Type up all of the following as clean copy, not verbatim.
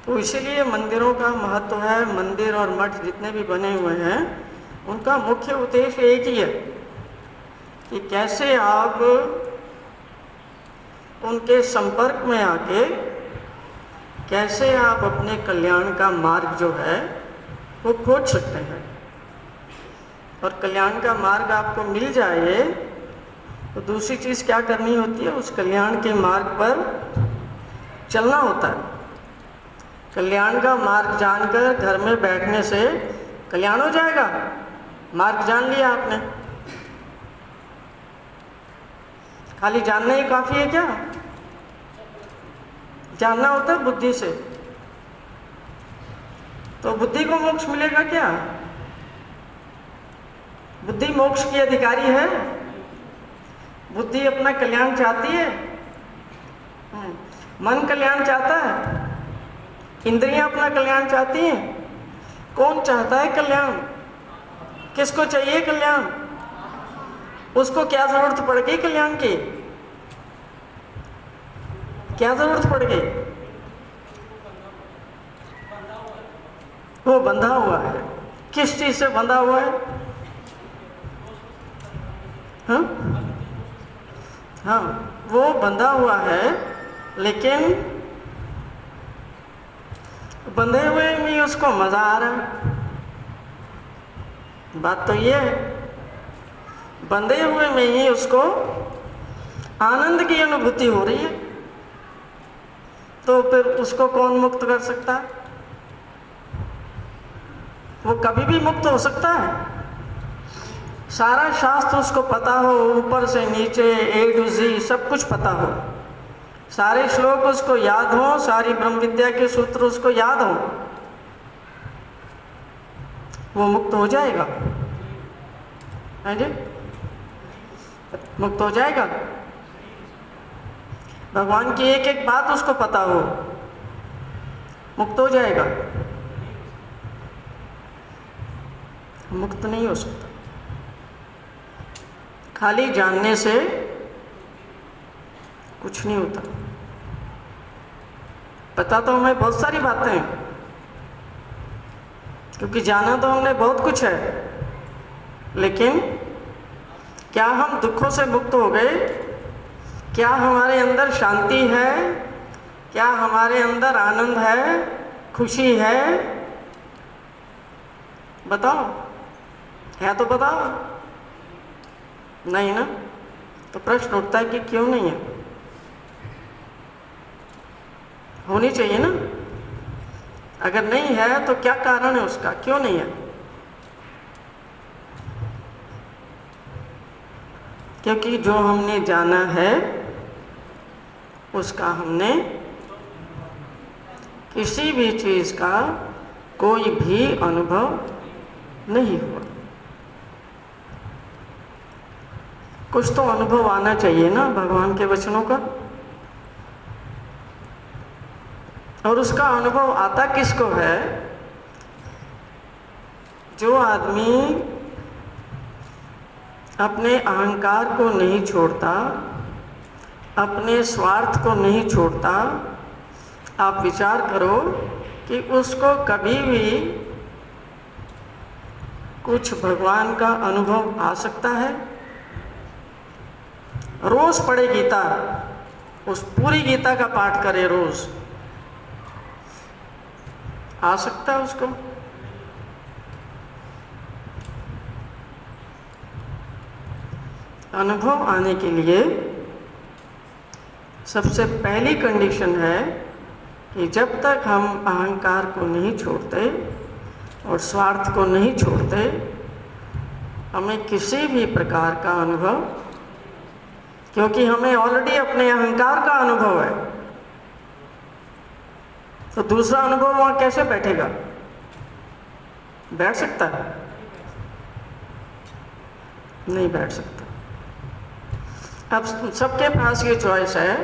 तो इसीलिए मंदिरों का महत्व है। मंदिर और मठ जितने भी बने हुए हैं उनका मुख्य उद्देश्य एक ही है कि कैसे आप उनके संपर्क में आके कैसे आप अपने कल्याण का मार्ग जो है वो खोज सकते हैं। और कल्याण का मार्ग आपको मिल जाए तो दूसरी चीज़ क्या करनी होती है, उस कल्याण के मार्ग पर चलना होता है। कल्याण का मार्ग जानकर घर में बैठने से कल्याण हो जाएगा? मार्ग जान लिया आपने, खाली जानना ही काफ़ी है क्या? जानना होता है बुद्धि से। तो बुद्धि को मोक्ष मिलेगा क्या? बुद्धि मोक्ष की अधिकारी है? बुद्धि अपना कल्याण चाहती है? मन कल्याण चाहता है? इंद्रियां अपना कल्याण चाहती हैं? कौन चाहता है कल्याण? किसको चाहिए कल्याण? उसको क्या जरूरत पड़ गई कल्याण की? क्या जरूरत पड़ गई? वो बंधा हुआ है। किस चीज से बंधा हुआ है? हाँ हाँ, वो बंधा हुआ है, लेकिन बंधे हुए में उसको मजा आ रहा है। बात तो ये है, बंधे हुए में ही उसको आनंद की अनुभूति हो रही है। तो फिर उसको कौन मुक्त कर सकता है? वो कभी भी मुक्त हो सकता है? सारा शास्त्र उसको पता हो, ऊपर से नीचे ए टू जी सब कुछ पता हो, सारे श्लोक उसको याद हो, सारी ब्रह्म विद्या के सूत्र उसको याद हो, वो मुक्त हो जाएगा? है जी, मुक्त हो जाएगा। भगवान की एक एक बात उसको पता हो, मुक्त हो जाएगा? मुक्त नहीं हो सकता। खाली जानने से कुछ नहीं होता। पता तो हमें बहुत सारी बातें हैं, क्योंकि जाना तो हमने बहुत कुछ है, लेकिन क्या हम दुखों से मुक्त हो गए? क्या हमारे अंदर शांति है? क्या हमारे अंदर आनंद है, खुशी है? बताओ, है तो बताओ। नहीं ना? तो प्रश्न उठता है कि क्यों नहीं है? होनी चाहिए ना। अगर नहीं है तो क्या कारण है उसका, क्यों नहीं है? क्योंकि जो हमने जाना है उसका हमने किसी भी चीज का कोई भी अनुभव नहीं हुआ। कुछ तो अनुभव आना चाहिए ना भगवान के वचनों का। और उसका अनुभव आता किसको है? जो आदमी अपने अहंकार को नहीं छोड़ता, अपने स्वार्थ को नहीं छोड़ता। आप विचार करो कि उसको कभी भी कुछ भगवान का अनुभव आ सकता है? रोज पढ़े गीता, उस पूरी गीता का पाठ करे रोज, आ सकता है उसको? अनुभव आने के लिए सबसे पहली कंडीशन है कि जब तक हम अहंकार को नहीं छोड़ते और स्वार्थ को नहीं छोड़ते, हमें किसी भी प्रकार का अनुभव, क्योंकि हमें ऑलरेडी अपने अहंकार का अनुभव है, तो दूसरा अनुभव वहाँ कैसे बैठेगा? बैठ सकता है? नहीं बैठ सकता। अब सबके पास ये चॉइस है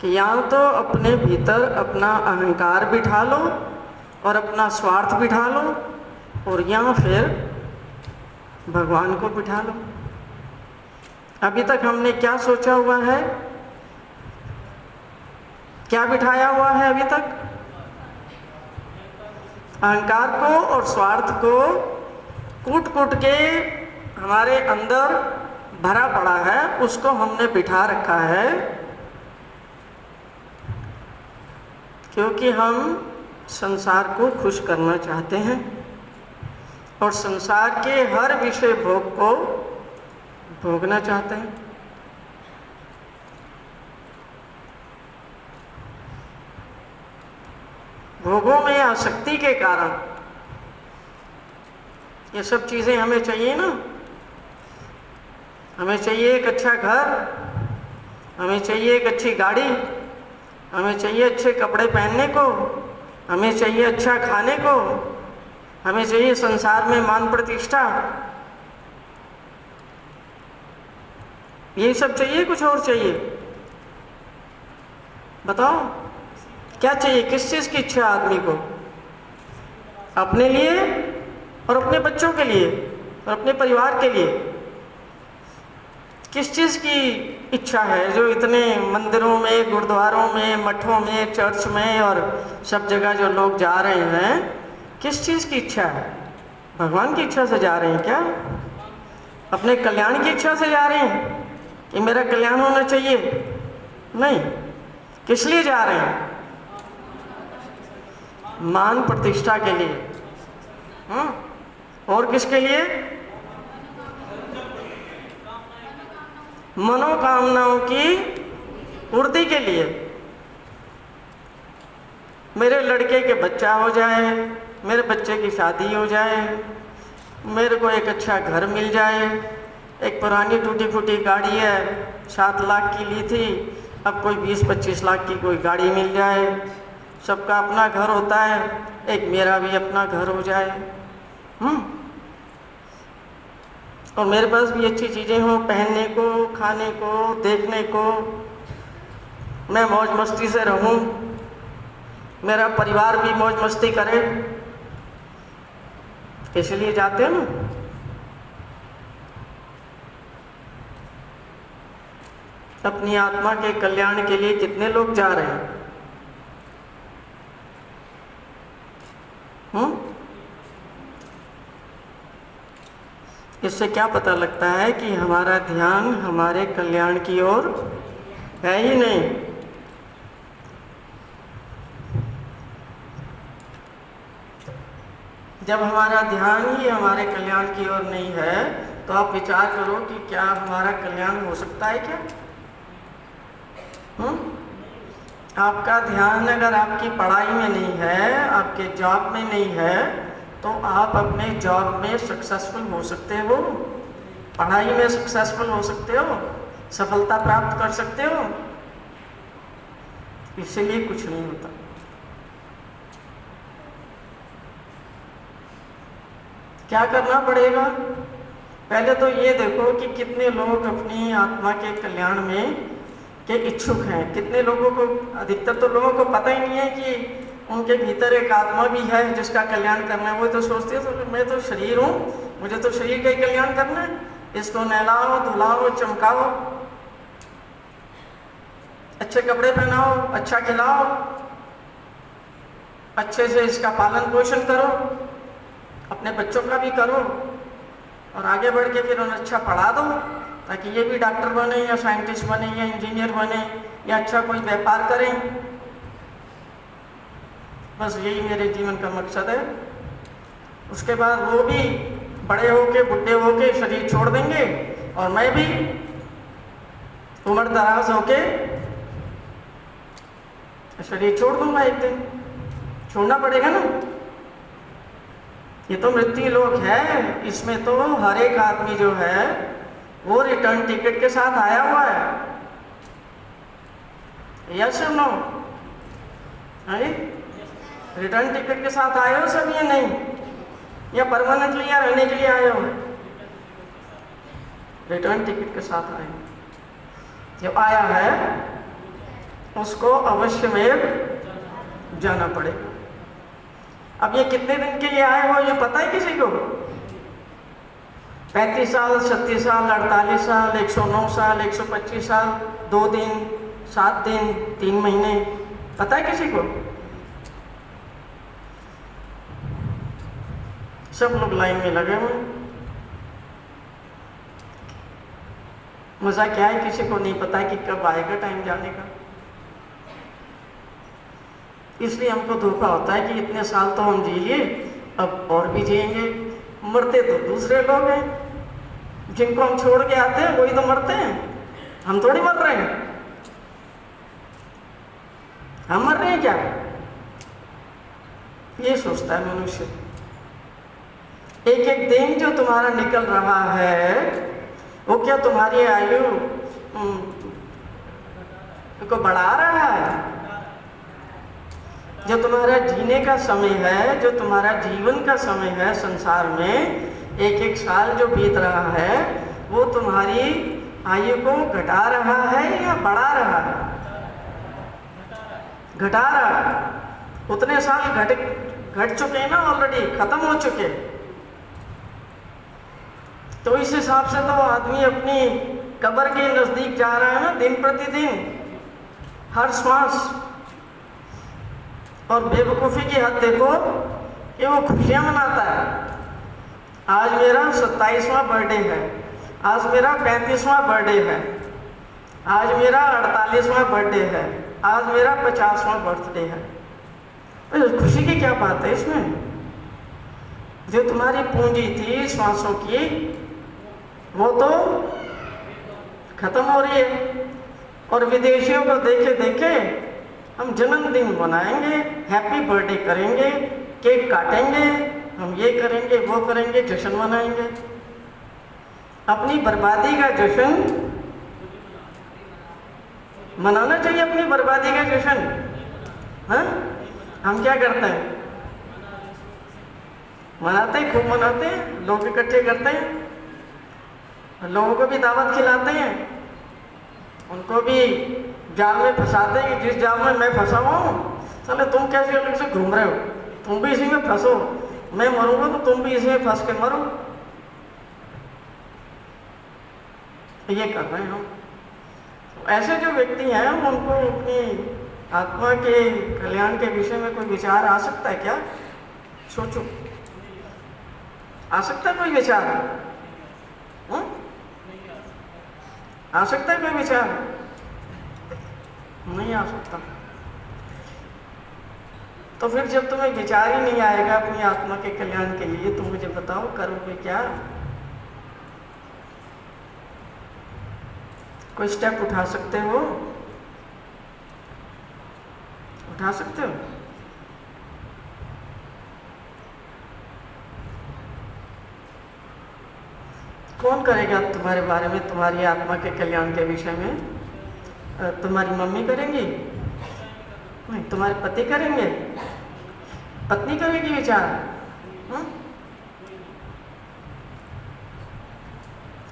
कि या तो अपने भीतर अपना अहंकार बिठा लो और अपना स्वार्थ बिठा लो, और या फिर भगवान को बिठा लो। अभी तक हमने क्या सोचा हुआ है? क्या बिठाया हुआ है अभी तक? अहंकार को और स्वार्थ को कूट कूट के हमारे अंदर भरा पड़ा है, उसको हमने बिठा रखा है, क्योंकि हम संसार को खुश करना चाहते हैं और संसार के हर विषय भोग को भोगना चाहते हैं। भोगों में आसक्ति के कारण ये सब चीज़ें हमें चाहिए ना। हमें चाहिए एक अच्छा घर, हमें चाहिए एक अच्छी गाड़ी, हमें चाहिए अच्छे कपड़े पहनने को, हमें चाहिए अच्छा खाने को, हमें चाहिए संसार में मान प्रतिष्ठा। यही सब चाहिए, कुछ और चाहिए? बताओ क्या चाहिए? किस चीज़ की इच्छा आदमी को? अपने लिए और अपने बच्चों के लिए और अपने परिवार के लिए। किस चीज़ की इच्छा है जो इतने मंदिरों में, गुरुद्वारों में, मठों में, चर्च में और सब जगह जो लोग जा रहे हैं, किस चीज़ की इच्छा है? भगवान की इच्छा से जा रहे हैं क्या? अपने कल्याण की इच्छा से जा रहे हैं कि मेरा कल्याण होना चाहिए? नहीं। किस लिए जा रहे हैं? मान प्रतिष्ठा के लिए। और किसके लिए? मनोकामनाओं की पूर्ति के लिए। मेरे लड़के के बच्चा हो जाए, मेरे बच्चे की शादी हो जाए, मेरे को एक अच्छा घर मिल जाए, एक पुरानी टूटी फूटी गाड़ी है 7 लाख की ली थी, अब कोई 20-25 लाख की कोई गाड़ी मिल जाए। सबका अपना घर होता है, एक मेरा भी अपना घर हो जाए। और मेरे पास भी अच्छी चीज़ें हों, पहनने को, खाने को, देखने को, मैं मौज मस्ती से रहूं, मेरा परिवार भी मौज मस्ती करे। इसलिए जाते हैं ना। अपनी आत्मा के कल्याण के लिए कितने लोग जा रहे हैं? इससे क्या पता लगता है कि हमारा ध्यान हमारे कल्याण की ओर है ही नहीं। जब हमारा ध्यान ही हमारे कल्याण की ओर नहीं है तो आप विचार करो कि क्या हमारा कल्याण हो सकता है क्या? आपका ध्यान अगर आपकी पढ़ाई में नहीं है, आपके जॉब में नहीं है, तो आप अपने जॉब में सक्सेसफुल हो सकते हो, पढ़ाई में सक्सेसफुल हो सकते हो, सफलता प्राप्त कर सकते हो। इसलिए कुछ नहीं होता। क्या करना पड़ेगा? पहले तो ये देखो कि कितने लोग अपनी आत्मा के कल्याण में के इच्छुक हैं। कितने लोगों को, अधिकतर तो लोगों को पता ही नहीं है कि उनके भीतर एक आत्मा भी है जिसका कल्याण करना है। वो तो सोचते हैं तो मैं तो शरीर हूँ, मुझे तो शरीर का ही कल्याण करना है, इसको नहलाओ, धुलाओ, चमकाओ, अच्छे कपड़े पहनाओ, अच्छा खिलाओ, अच्छे से इसका पालन पोषण करो, अपने बच्चों का भी करो और आगे बढ़ के फिर उन्हें अच्छा पढ़ा दो ताकि ये भी डॉक्टर बने या साइंटिस्ट बने या इंजीनियर बने या अच्छा कोई व्यापार करें। बस यही मेरे जीवन का मकसद है। उसके बाद वो भी बड़े होके, बुढ़े होके शरीर छोड़ देंगे और मैं भी उम्र दराज होके शरीर छोड़ दूंगा। एक दिन छोड़ना पड़ेगा ना। ये तो मृत्यु लोक है, इसमें तो हर एक आदमी जो है वो रिटर्न टिकट के साथ आया हुआ है। यस और नो? रिटर्न टिकट के साथ आए हो सब या नहीं? या परमानेंटली या रहने के लिए आए हो? रिटर्न टिकट के साथ आए हो। जो आया है उसको अवश्य में जाना पड़ेगा। अब ये कितने दिन के लिए आए हो ये पता है किसी को? 35 साल, 36 साल, 48 साल, 109 साल, 125 साल, 2 दिन, 7 दिन, 3 महीने, पता है किसी को? सब लोग लाइन में लगे हुए। मजा क्या है, किसी को नहीं पता कि कब आएगा टाइम जाने का। इसलिए हमको धोखा होता है कि इतने साल तो हम जी लिए, अब और भी जिएंगे। मरते तो दूसरे लोग हैं, जिनको हम छोड़ के आते हैं वही तो मरते हैं, हम थोड़ी मर रहे हैं। हम मर रहे हैं क्या, ये सोचता है मनुष्य। एक एक दिन जो तुम्हारा निकल रहा है वो क्या तुम्हारी आयु को बढ़ा रहा है? जो तुम्हारा जीने का समय है, जो तुम्हारा जीवन का समय है संसार में, एक एक साल जो बीत रहा है वो तुम्हारी आयु को घटा रहा है या बढ़ा रहा है? घटा रहा है। उतने साल घट चुके हैं ना, ऑलरेडी खत्म हो चुके। तो इस हिसाब से तो आदमी अपनी कब्र के नजदीक जा रहा है ना, दिन प्रतिदिन, हर श्वास। और बेवकूफ़ी की हद देखो कि वो खुशियाँ मनाता है। आज मेरा 27वां बर्थडे है, आज मेरा 35वां बर्थडे है, आज मेरा 48वां बर्थडे है, आज मेरा 50वां बर्थडे है। तो खुशी की क्या बात है इसमें? जो तुम्हारी पूंजी थी श्वासों की वो तो खत्म हो रही है। और विदेशियों को देखे देखे हम जन्मदिन मनाएंगे, हैप्पी बर्थडे करेंगे, केक काटेंगे, हम ये करेंगे वो करेंगे, जश्न मनाएंगे। अपनी बर्बादी का जश्न मनाना चाहिए, अपनी बर्बादी का जश्न। हाँ, हम क्या करते हैं? मनाते हैं, खूब मनाते हैं, लोग इकट्ठे करते हैं, लोगों को भी दावत खिलाते हैं, उनको भी जाल में फंसाते हैं कि जिस जाल में मैं फंसा हूँ, चले तुम कैसे अलग से घूम रहे हो, तुम भी इसी में फंसो, मैं मरूंगा तो तुम भी इसी में फंस के मरो। ये कर रहे हैं हम। तो ऐसे जो व्यक्ति हैं उनको अपनी आत्मा के कल्याण के विषय में कोई विचार आ सकता है क्या? सोचो, आ सकता है कोई विचार? आ सकता है कोई विचार? नहीं आ सकता। तो फिर जब तुम्हें विचार ही नहीं आएगा अपनी आत्मा के कल्याण के लिए, तो मुझे बताओ करोगे क्या? कोई स्टेप उठा सकते हो? उठा सकते हो? कौन करेगा तुम्हारे बारे में, तुम्हारी आत्मा के कल्याण के विषय में? तुम्हारी मम्मी करेंगी? नहीं, तुम्हारे पति करेंगे? पत्नी करेगी विचार?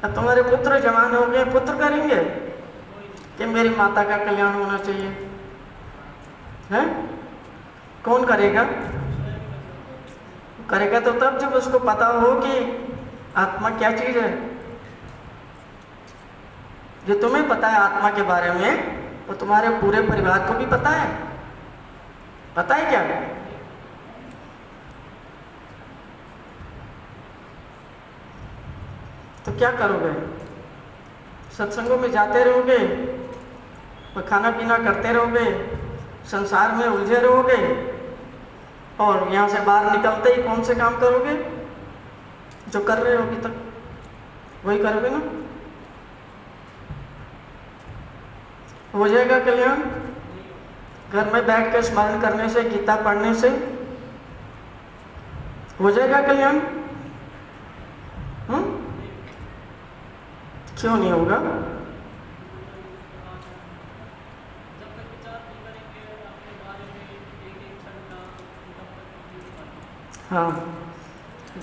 अब तुम्हारे पुत्र जवान हो गए, पुत्र करेंगे कि मेरी माता का कल्याण होना चाहिए? हैं? कौन करेगा? करेगा तो तब जब उसको पता हो कि आत्मा क्या चीज है। जो तुम्हें पता है आत्मा के बारे में, वो तुम्हारे पूरे परिवार को भी पता है। पता है क्या? तो क्या करोगे? सत्संगों में जाते रहोगे, खाना पीना करते रहोगे, संसार में उलझे रहोगे, और यहाँ से बाहर निकलते ही कौन से काम करोगे? जो कर रहे हो अभी तक वही करोगे ना? हो जाएगा कल्याण? घर में बैठ कर स्मरण करने से, गीता पढ़ने से हो जाएगा कल्याण? क्यों नहीं होगा? हाँ,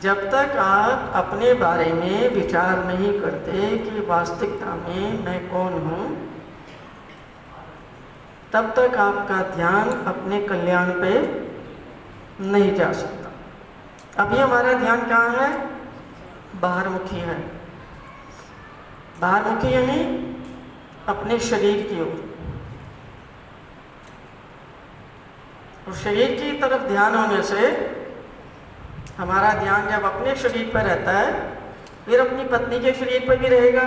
जब तक आप अपने बारे में विचार नहीं करते कि वास्तविकता में मैं कौन हूँ, तब तक आपका ध्यान अपने कल्याण पे नहीं जा सकता। अभी हमारा ध्यान कहाँ है? बाहरमुखी है। बाहरमुखी यानी अपने शरीर की ओर। और शरीर की तरफ ध्यान होने से हमारा ध्यान जब अपने शरीर पर रहता है, फिर अपनी पत्नी के शरीर पर भी रहेगा,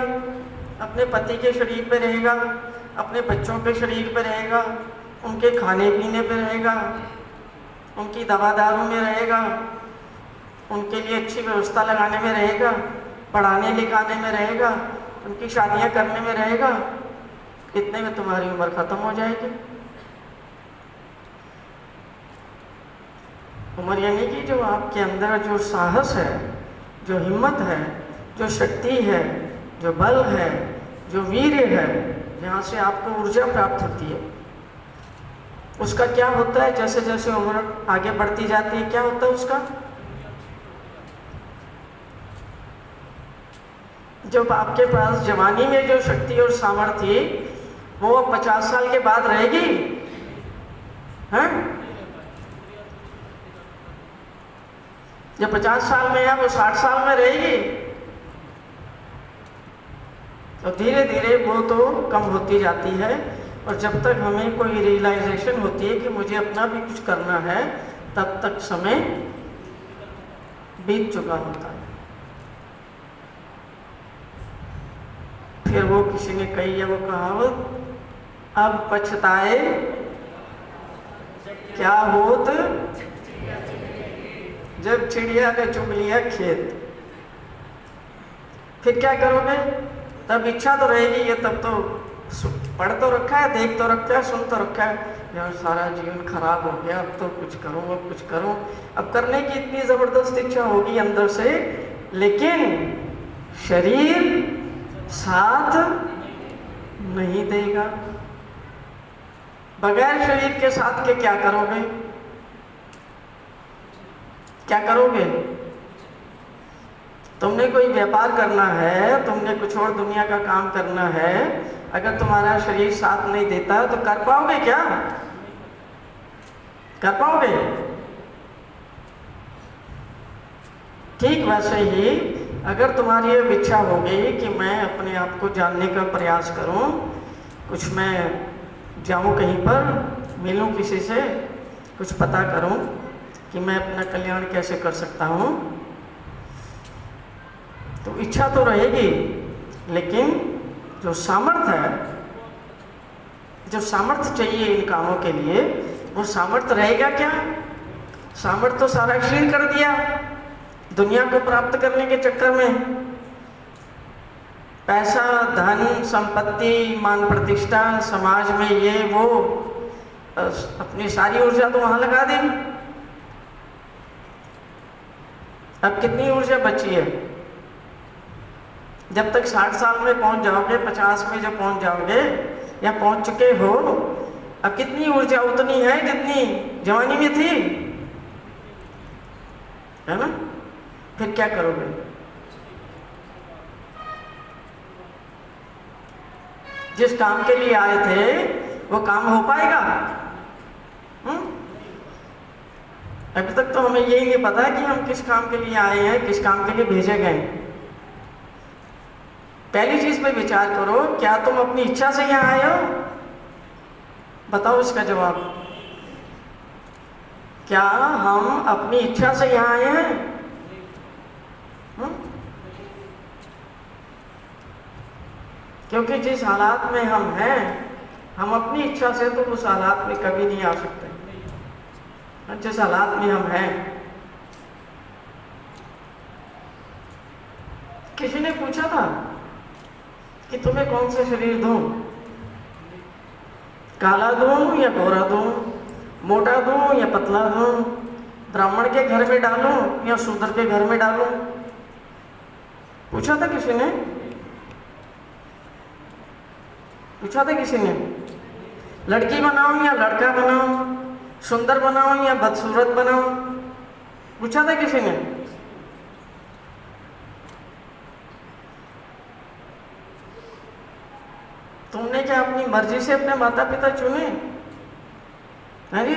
अपने पति के शरीर पर रहेगा, अपने बच्चों के शरीर पर रहेगा, उनके खाने पीने पर रहेगा, उनकी दवा दारू में रहेगा, उनके लिए अच्छी व्यवस्था लगाने में रहेगा, पढ़ाने लिखाने में रहेगा, उनकी शादियां करने में रहेगा। इतने में तुम्हारी उम्र खत्म हो जाएगी। उम्र यानी कि जो आपके अंदर जो साहस है, जो हिम्मत है, जो शक्ति है, जो बल है, जो वीर्य है, जहाँ से आपको ऊर्जा प्राप्त होती है, उसका क्या होता है? जैसे जैसे उम्र आगे बढ़ती जाती है, क्या होता है उसका? जब आपके पास जवानी में जो शक्ति और सामर्थ्य थी, वो 50 साल के बाद रहेगी? हैं? जब 50 साल में है, वो 60 साल में रहेगी? तो धीरे धीरे वो तो कम होती जाती है, और जब तक हमें कोई रियलाइजेशन होती है कि मुझे अपना भी कुछ करना है, तब तक समय बीत चुका होता है। फिर वो किसी ने कही है वो कहावत, अब पछताए क्या होत जब चिड़िया ने चुग लिया खेत। फिर क्या करोगे? तब इच्छा तो रहेगी, ये तब तो पढ़ तो रखा है, देख तो रखा है, सुन तो रखा है, यार सारा जीवन खराब हो गया, अब तो कुछ करूँ, अब कुछ करूँ। अब करने की इतनी ज़बरदस्त इच्छा होगी अंदर से, लेकिन शरीर साथ नहीं देगा। बगैर शरीर के साथ के क्या करोगे? क्या करोगे? तुमने कोई व्यापार करना है, तुमने कुछ और दुनिया का काम करना है, अगर तुम्हारा शरीर साथ नहीं देता तो कर पाओगे क्या? कर पाओगे? ठीक वैसे ही अगर तुम्हारी ये इच्छा हो गई कि मैं अपने आप को जानने का प्रयास करूं, कुछ मैं जाऊं कहीं पर, मिलूं किसी से, कुछ पता करूं कि मैं अपना कल्याण कैसे कर सकता हूं, तो इच्छा तो रहेगी, लेकिन जो सामर्थ्य है, जो सामर्थ्य चाहिए इन कामों के लिए, वो सामर्थ्य रहेगा क्या? सामर्थ्य तो सारा क्षीण कर दिया दुनिया को प्राप्त करने के चक्कर में। पैसा, धन, संपत्ति, मान प्रतिष्ठा, समाज में ये वो, अपनी सारी ऊर्जा तो वहां लगा दी। अब कितनी ऊर्जा बची है? जब तक 60 साल में पहुंच जाओगे, 50 में जब पहुंच जाओगे या पहुंच चुके हो, अब कितनी ऊर्जा उतनी है जितनी जवानी में थी, है ना? फिर क्या करोगे? जिस काम के लिए आए थे वो काम हो पाएगा? अभी तक तो हमें यही नहीं पता कि हम किस काम के लिए आए हैं, किस काम के लिए भेजे गए। पहली चीज पे विचार करो, क्या तुम अपनी इच्छा से यहाँ आए हो? बताओ इसका जवाब। क्या हम अपनी इच्छा से यहाँ आए हैं? क्योंकि जिस हालात में हम हैं, हम अपनी इच्छा से तो उस हालात में कभी नहीं आ सकते। जिस हालात में हम हैं, किसी ने पूछा था कि तुम्हें कौन सा शरीर दूं, काला दूं या गोरा दूं, मोटा दूं या पतला दूं, ब्राह्मण के घर में डालूं या शूद्र के घर में डालूं? पूछा था किसी ने? पूछा था किसी ने? लड़की बनाऊं या लड़का बनाऊं, सुंदर बनाऊं या बदसूरत बनाऊं? पूछा था किसी ने? तुमने क्या अपनी मर्जी से अपने माता पिता चुने? है जी,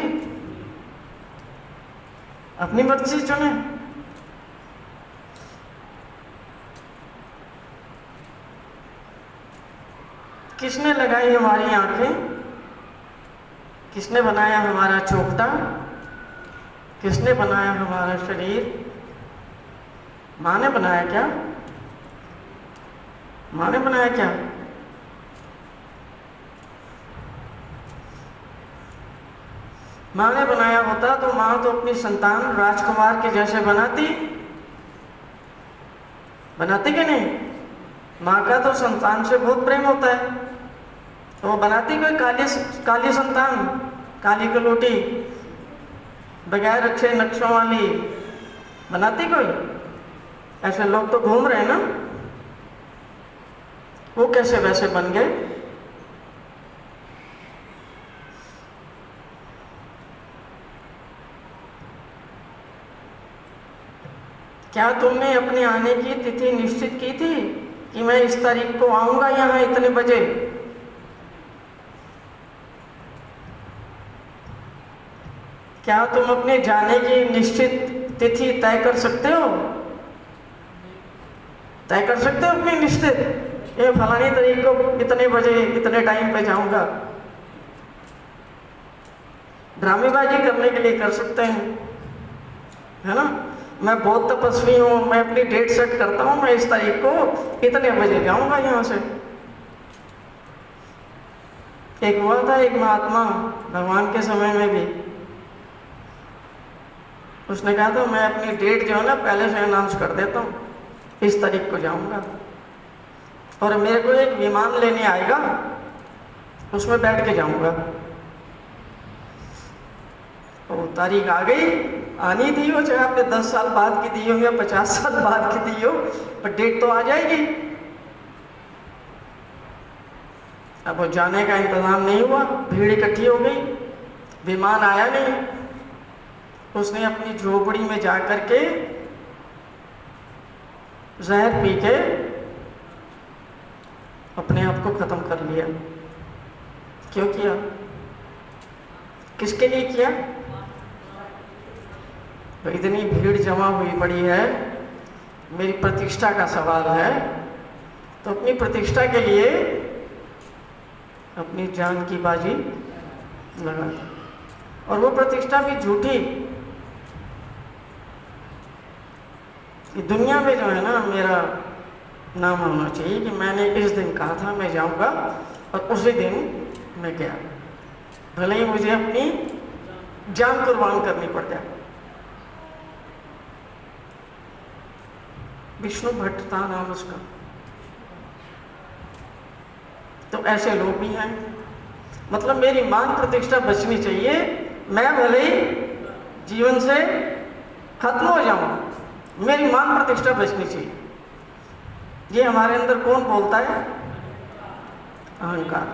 अपनी मर्जी से चुने। किसने लगाई हमारी आंखें? किसने बनाया हमारा चोपटा? किसने बनाया हमारा शरीर? माँ ने बनाया क्या? माँ ने बनाया क्या? माँ ने बनाया होता तो माँ तो अपनी संतान राजकुमार के जैसे बनाती कि नहीं? माँ का तो संतान से बहुत प्रेम होता है, तो वो बनाती कोई काली संतान, काली कलोटी, बगैर अच्छे नक्शों वाली बनाती कोई? ऐसे लोग तो घूम रहे हैं ना, वो कैसे वैसे बन गए? क्या तुमने अपने आने की तिथि निश्चित की थी कि मैं इस तारीख को आऊंगा यहाँ इतने बजे? क्या तुम अपने जाने की निश्चित तिथि तय कर सकते हो? तय कर सकते हो अपनी निश्चित, ये फलानी तारीख को इतने बजे इतने टाइम पे जाऊंगा? ड्रामेबाजी करने के लिए कर सकते हैं, है ना? मैं बहुत तपस्वी हूँ, मैं अपनी डेट सेट करता हूँ, मैं इस तारीख को इतने बजे जाऊंगा यहाँ से। एक हुआ था एक महात्मा भगवान के समय में भी, उसने कहा था मैं अपनी डेट जो है ना पहले से अनाउंस कर देता हूँ, इस तारीख को जाऊंगा, और मेरे को एक विमान लेने आएगा, उसमें बैठ के जाऊंगा। तो तारीख आ गई, आनी थी वो, चाहे आपने 10 साल बाद की दी हो या 50 साल बाद की दी हो, पर डेट तो आ जाएगी। अब वो जाने का इंतजाम नहीं हुआ, भीड़ इकट्ठी हो गई, विमान आया नहीं। उसने अपनी झोपड़ी में जा कर के जहर पी के अपने आप को खत्म कर लिया। क्यों किया? किसके लिए किया? तो इतनी भीड़ जमा हुई पड़ी है, मेरी प्रतिष्ठा का सवाल है, तो अपनी प्रतिष्ठा के लिए अपनी जान की बाजी लगा दी, और वो प्रतिष्ठा भी झूठी। कि दुनिया में जो है ना मेरा नाम होना चाहिए कि मैंने इस दिन कहा था मैं जाऊंगा, और उसी दिन मैं गया, भले ही मुझे अपनी जान कुर्बान करनी पड़ जाए। विष्णु भट्ट था नाम उसका। तो ऐसे लोग भी हैं, मतलब मेरी मान प्रतिष्ठा बचनी चाहिए, मैं भले ही जीवन से खत्म हो जाऊं, मेरी मान प्रतिष्ठा बचनी चाहिए। ये हमारे अंदर कौन बोलता है? अहंकार।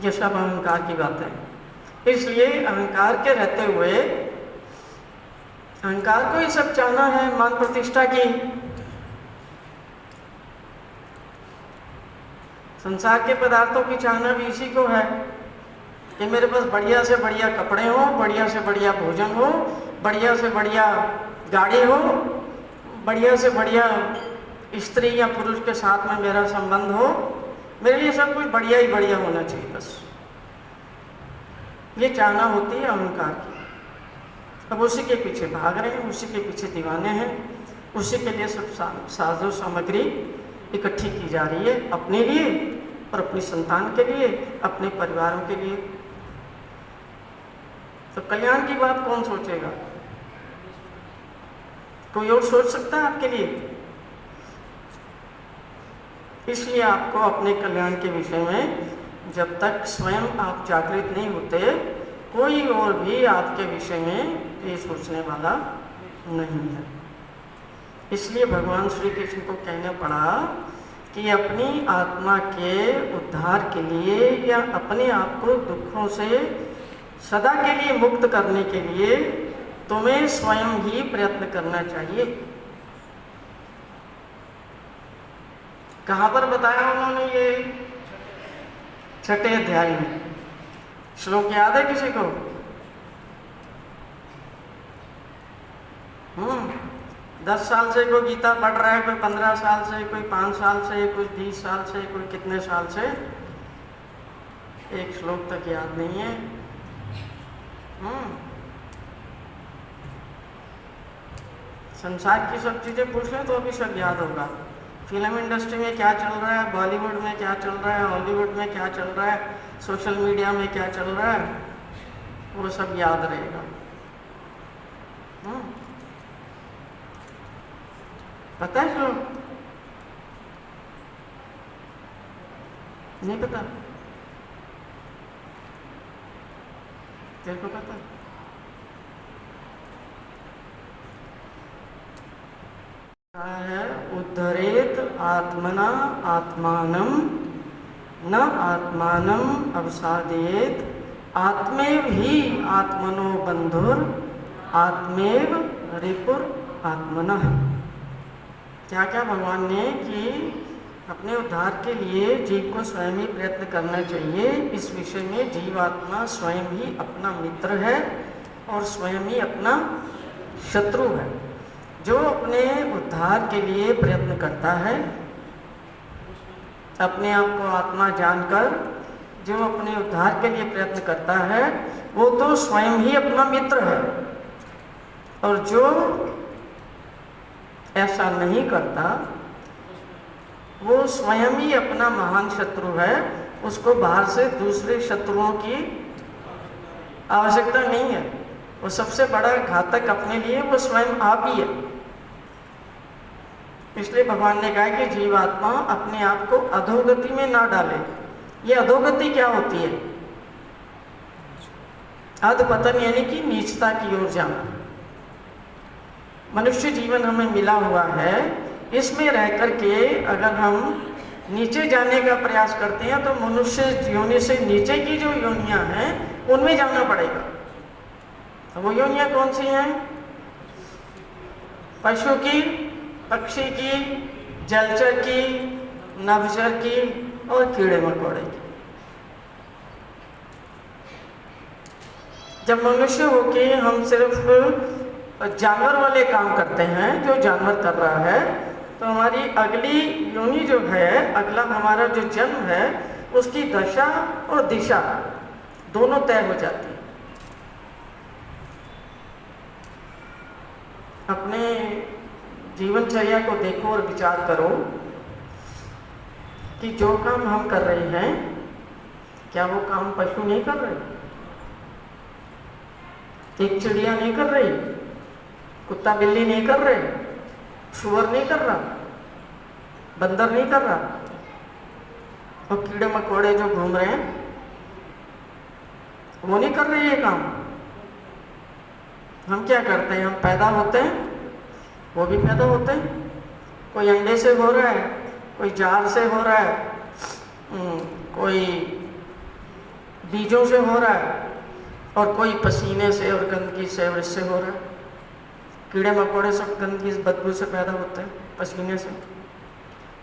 ये सब अहंकार की बात है। इसलिए अहंकार के रहते हुए अहंकार को ही सब चाहना है, मान प्रतिष्ठा की। संसार के पदार्थों की चाहना भी इसी को है कि मेरे पास बढ़िया से बढ़िया कपड़े हो, बढ़िया से बढ़िया भोजन हो, बढ़िया से बढ़िया गाड़ी हो, बढ़िया से बढ़िया स्त्री या पुरुष के साथ में मेरा संबंध हो, मेरे लिए सब कुछ बढ़िया ही बढ़िया होना चाहिए। बस ये चाहना होती है अहंकार की। अब उसी के पीछे भाग रहे हैं, उसी के पीछे दीवाने हैं, उसी के लिए सब साजो सामग्री इकट्ठी की जा रही है, अपने लिए और अपनी संतान के लिए, अपने परिवारों के लिए। तो कल्याण की बात कौन सोचेगा? कोई और सोच सकता है आपके लिए? इसलिए आपको अपने कल्याण के विषय में जब तक स्वयं आप जागृत नहीं होते, कोई और भी आपके विषय में ये सोचने वाला नहीं है। इसलिए भगवान श्री कृष्ण को कहना पड़ा कि अपनी आत्मा के उद्धार के लिए या अपने आप को दुखों से सदा के लिए मुक्त करने के लिए तुम्हें स्वयं ही प्रयत्न करना चाहिए। कहाँ पर बताया उन्होंने ये? 6ठे अध्याय में। श्लोक याद है किसी को? 10 साल से कोई गीता पढ़ रहा है, कोई 15 साल से, कोई 5 साल से, कोई 20 साल से, कोई कितने साल से, एक श्लोक तक याद नहीं है। संसार की सब चीज़ें पूछ लें तो अभी सब याद होगा। फिल्म इंडस्ट्री में क्या चल रहा है, बॉलीवुड में क्या चल रहा है, हॉलीवुड में क्या चल रहा है, सोशल मीडिया में क्या चल रहा है, वो सब याद रहेगा। पता है जो नहीं पता, तेरे को पता है? उद्धरेत आत्मना आत्मानम न आत्मानम अवसादेत आत्मेव ही आत्मनो बंधुर आत्मेव रिपुर आत्मनः। क्या क्या भगवान ने कि अपने उद्धार के लिए जीव को स्वयं ही प्रयत्न करना चाहिए। इस विषय में जीवात्मा स्वयं ही अपना मित्र है और स्वयं ही अपना शत्रु है। जो अपने उद्धार के लिए प्रयत्न करता है, अपने आप को आत्मा जानकर जो अपने उद्धार के लिए प्रयत्न करता है, वो तो स्वयं ही अपना मित्र है। और जो ऐसा नहीं करता, वो स्वयं ही अपना महान शत्रु है। उसको बाहर से दूसरे शत्रुओं की आवश्यकता नहीं है। वो सबसे बड़ा घातक अपने लिए वो स्वयं आप ही है। इसलिए भगवान ने कहा कि जीवात्मा अपने आप को अधोगति में ना डाले। ये अधोगति क्या होती है? अधपतन यानी कि नीचता की ओर जाना। मनुष्य जीवन हमें मिला हुआ है, इसमें रह करके अगर हम नीचे जाने का प्रयास करते हैं तो मनुष्य योनि से नीचे की जो योनियां हैं उनमें जाना पड़ेगा। तो वो योनियां कौन सी हैं? पशु की, पक्षी की, जलचर की, नभचर की और कीड़े मकोड़े की। जब मनुष्य होके हम सिर्फ जानवर वाले काम करते हैं, जो जानवर कर रहा है, तो हमारी अगली योनि जो है, अगला हमारा जो जन्म है, उसकी दशा और दिशा दोनों तय हो जाती है। अपने जीवनचर्या को देखो और विचार करो कि जो काम हम कर रहे हैं, क्या वो काम पशु नहीं कर रहे? एक चिड़िया नहीं कर रही, कुत्ता बिल्ली नहीं कर रहे, सुअर नहीं कर रहा, बंदर नहीं कर रहा, और कीड़े मकोड़े जो घूम रहे हैं वो नहीं कर रहे ये काम। हम क्या करते हैं? हम पैदा होते हैं, वो भी पैदा होते हैं। कोई अंडे से हो रहा है, कोई जार से हो रहा है, कोई बीजों से हो रहा है, और कोई पसीने से और गंदगी से और इससे हो रहा है। कीड़े मकोड़े सब गंदगी बदबू से पैदा होते हैं, पसीने से।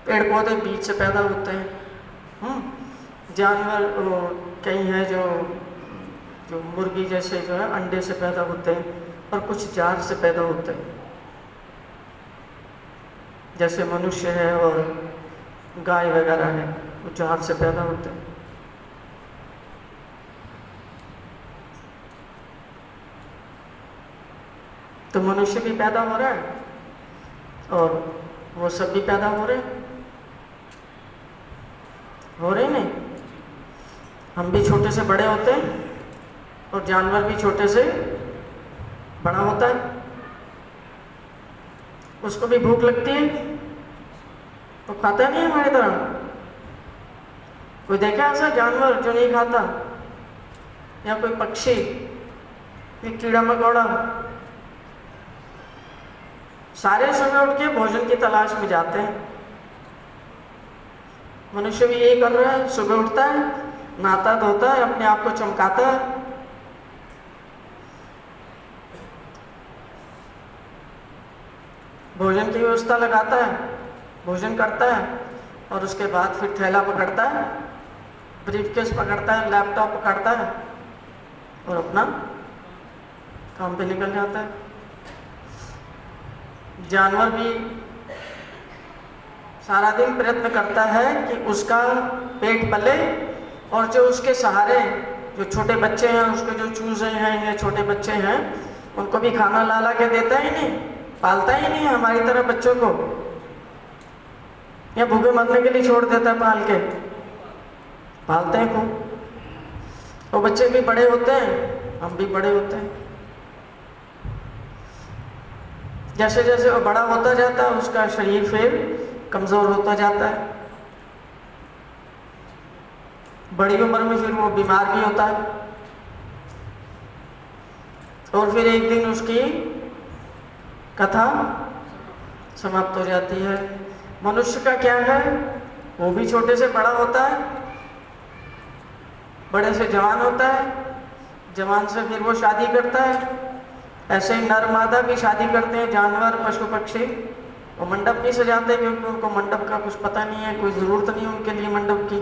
पेड़ पौधे बीज से पैदा होते हैं। जानवर कई हैं जो मुर्गी जैसे जो है अंडे से पैदा होते हैं, और कुछ जार से पैदा होते हैं, जैसे मनुष्य है और गाय वगैरह है, वो जार से पैदा होते हैं। तो मनुष्य भी पैदा हो रहा है और वो सब भी पैदा हो रहे नहीं। हम भी छोटे से बड़े होते हैं और जानवर भी छोटे से बड़ा होता है। उसको भी भूख लगती है तो खाता नहीं है हमारी तरह। कोई देखा ऐसा जानवर जो नहीं खाता? या कोई पक्षी, कोई कीड़ा मकोड़ा? सारे सुबह उठ के भोजन की तलाश में जाते हैं। मनुष्य भी यही कर रहा है। सुबह उठता है, नहाता धोता है, अपने आप को चमकाता है, भोजन की व्यवस्था लगाता है, भोजन करता है, और उसके बाद फिर थैला पकड़ता है, ब्रीफकेस पकड़ता है, लैपटॉप पकड़ता है और अपना काम पे निकल जाता है। जानवर भी सारा दिन प्रयत्न करता है कि उसका पेट पले, और जो उसके सहारे जो छोटे बच्चे हैं, उसके जो चूजे हैं या छोटे बच्चे हैं, उनको भी खाना ला ला के देता ही नहीं। पालता ही नहीं है हमारी तरह बच्चों को, या भूखे मरने के लिए छोड़ देता है पाल के? पालते हैं खूब। वो बच्चे भी बड़े होते हैं, हम भी बड़े होते हैं। जैसे जैसे वो बड़ा होता जाता है उसका शरीर फिर कमजोर होता जाता है, बड़ी उम्र में फिर वो बीमार भी होता है, और फिर एक दिन उसकी कथा समाप्त हो जाती है। मनुष्य का क्या है, वो भी छोटे से बड़ा होता है, बड़े से जवान होता है, जवान से फिर वो शादी करता है। ऐसे ही नर मादा भी शादी करते हैं, जानवर पशु पक्षी। वो मंडप नहीं सजाते क्योंकि उनको मंडप का कुछ पता नहीं है, कोई ज़रूरत नहीं उनके लिए मंडप की।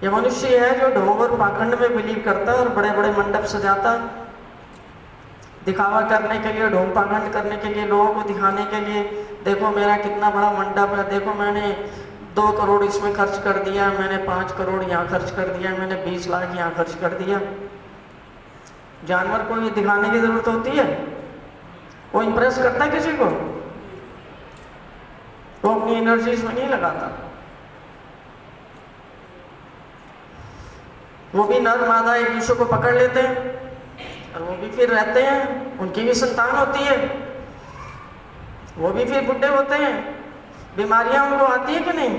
ये मनुष्य है जो ढोंग और पाखंड में बिलीव करता है और बड़े बड़े मंडप सजाता है, दिखावा करने के लिए, ढोंग पाखंड करने के लिए, लोगों को दिखाने के लिए, देखो मेरा कितना बड़ा मंडप है, देखो मैंने 2 करोड़ इसमें खर्च कर दिया, मैंने 5 करोड़ यहाँ खर्च कर दिया, मैंने 20 लाख यहाँ खर्च कर दिया। जानवर को ये दिखाने की जरूरत होती है? वो इम्प्रेस करता है किसी को? वो अपनी एनर्जी इसमें नहीं लगाता। वो भी नर मादा एक दूसरे को पकड़ लेते हैं और वो भी फिर रहते हैं, उनकी भी संतान होती है, वो भी फिर बुढ़े होते हैं, बीमारियां उनको आती है कि नहीं?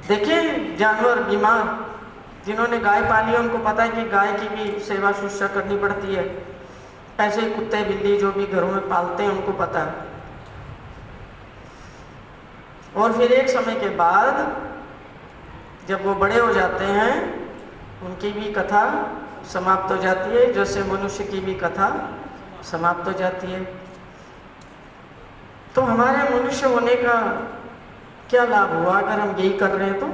देखिए जानवर बीमार, जिन्होंने गाय पाली है उनको पता है कि गाय की भी सेवा शुश्रूषा करनी पड़ती है। ऐसे ही कुत्ते बिल्ली जो भी घरों में पालते हैं उनको पता है। और फिर एक समय के बाद जब वो बड़े हो जाते हैं उनकी भी कथा समाप्त हो जाती है, जैसे मनुष्य की भी कथा समाप्त हो जाती है। तो हमारे मनुष्य होने का क्या लाभ हुआ अगर हम यही कर रहे हैं? तो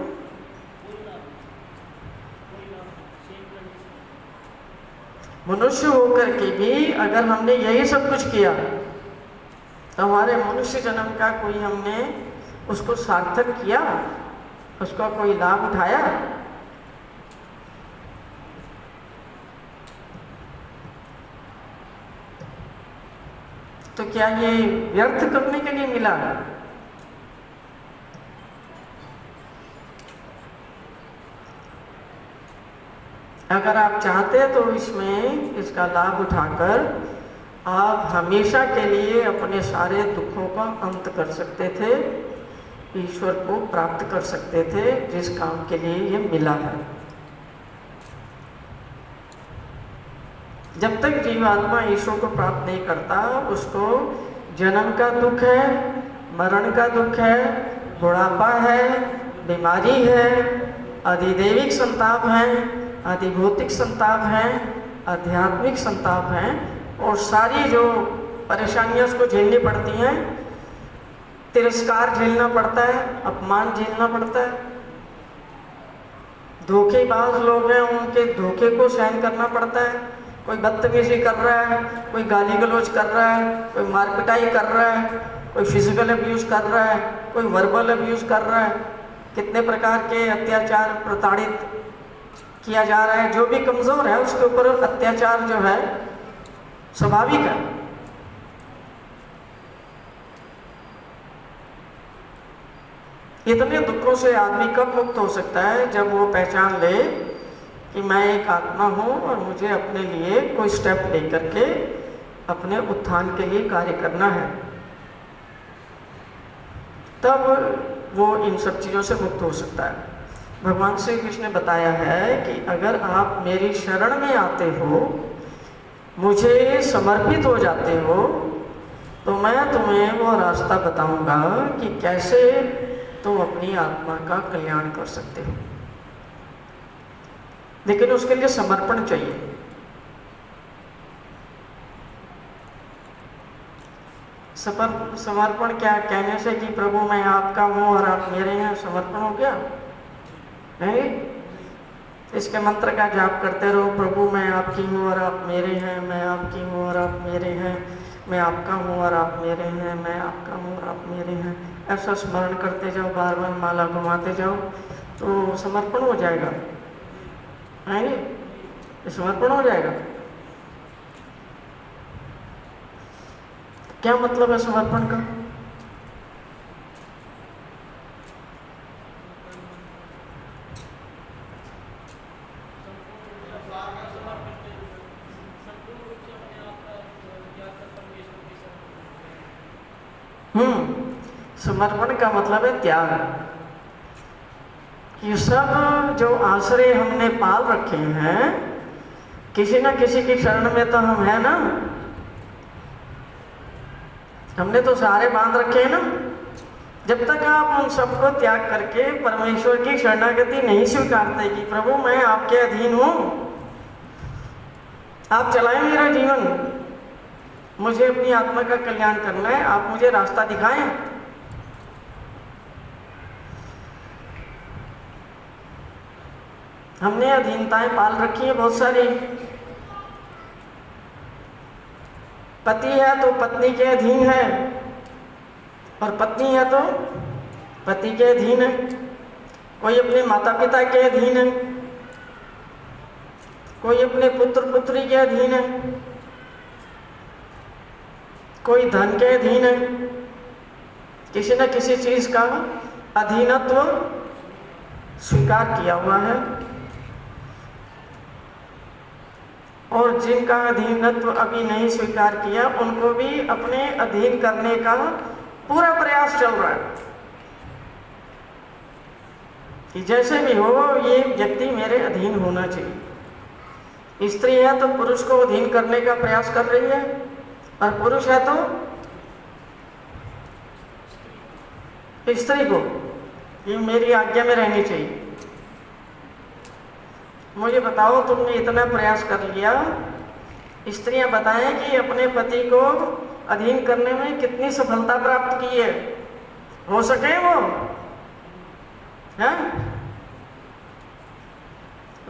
मनुष्य होकर के भी अगर हमने यही सब कुछ किया तो हमारे मनुष्य जन्म का कोई हमने उसको सार्थक किया, उसका कोई लाभ उठाया? तो क्या ये व्यर्थ करने के लिए मिला? अगर आप चाहते हैं तो इसमें इसका लाभ उठाकर आप हमेशा के लिए अपने सारे दुखों का अंत कर सकते थे, ईश्वर को प्राप्त कर सकते थे जिस काम के लिए ये मिला है। जब तक जीवात्मा ईश्वर को प्राप्त नहीं करता उसको जन्म का दुख है, मरण का दुख है, बुढ़ापा है, बीमारी है, अधिदैविक संताप है, अधिभौतिक संताप है, आध्यात्मिक संताप है, और सारी जो परेशानियां उसको झेलनी पड़ती हैं। तिरस्कार झेलना पड़ता है, अपमान झेलना पड़ता है, धोखेबाज लोग हैं उनके धोखे को सहन करना पड़ता है। कोई बदतमीजी कर रहा है, कोई गाली गलौज कर रहा है, कोई मार पिटाई कर रहा है, कोई फिजिकल अब्यूज कर रहा है, कोई वर्बल अब्यूज कर रहा है, कितने प्रकार के अत्याचार प्रताड़ित किया जा रहा है। जो भी कमज़ोर है उसके ऊपर अत्याचार जो है स्वाभाविक है। इतने दुखों से आदमी कब मुक्त हो सकता है? जब वो पहचान ले कि मैं एक आत्मा हूँ और मुझे अपने लिए कोई स्टेप लेकर के अपने उत्थान के लिए कार्य करना है, तब वो इन सब चीज़ों से मुक्त हो सकता है। भगवान श्री कृष्ण ने बताया है कि अगर आप मेरी शरण में आते हो, मुझे समर्पित हो जाते हो, तो मैं तुम्हें वो रास्ता बताऊंगा कि कैसे तुम अपनी आत्मा का कल्याण कर सकते हो। लेकिन उसके लिए समर्पण चाहिए। समर्पण क्या कहने से कि प्रभु मैं आपका हूँ और आप मेरे हैं, समर्पण हो गया? नहीं। इसके मंत्र का जाप करते रहो, प्रभु मैं आपकी हूँ और आप मेरे हैं, मैं आपकी हूँ और आप मेरे हैं, मैं आपका हूँ और आप मेरे हैं, मैं आपका हूँ और आप मेरे हैं। ऐसा स्मरण करते जाओ, बार बार माला घुमाते जाओ, तो समर्पण हो जाएगा। नहीं, समर्पण हो जाएगा। क्या मतलब है समर्पण का? समर्पण का मतलब है त्याग। ये सब जो आश्रय हमने पाल रखे हैं, किसी न किसी की शरण में तो हम हैं ना, हमने तो सारे बांध रखे हैं ना। जब तक आप उन सबको त्याग करके परमेश्वर की शरणागति नहीं स्वीकारते कि प्रभु मैं आपके अधीन हूं, आप चलाएं मेरा जीवन, मुझे अपनी आत्मा का कल्याण करना है, आप मुझे रास्ता दिखाएं। हमने अधीनताएं पाल रखी है बहुत सारी। पति है तो पत्नी के अधीन है, और पत्नी है तो पति के अधीन है। कोई अपने माता पिता के अधीन है, कोई अपने पुत्र पुत्री के अधीन है, कोई धन के अधीन है। किसी न किसी चीज का अधीनत्व स्वीकार किया हुआ है, और जिनका अधीनत्व अभी नहीं स्वीकार किया उनको भी अपने अधीन करने का पूरा प्रयास चल रहा है कि जैसे भी हो ये व्यक्ति मेरे अधीन होना चाहिए। स्त्री है तो पुरुष को अधीन करने का प्रयास कर रही है, और पुरुष है तो स्त्री को ये मेरी आज्ञा में रहनी चाहिए। मुझे बताओ, तुमने इतना प्रयास कर लिया, स्त्रियां बताएं कि अपने पति को अधीन करने में कितनी सफलता प्राप्त की है, हो सके वो है?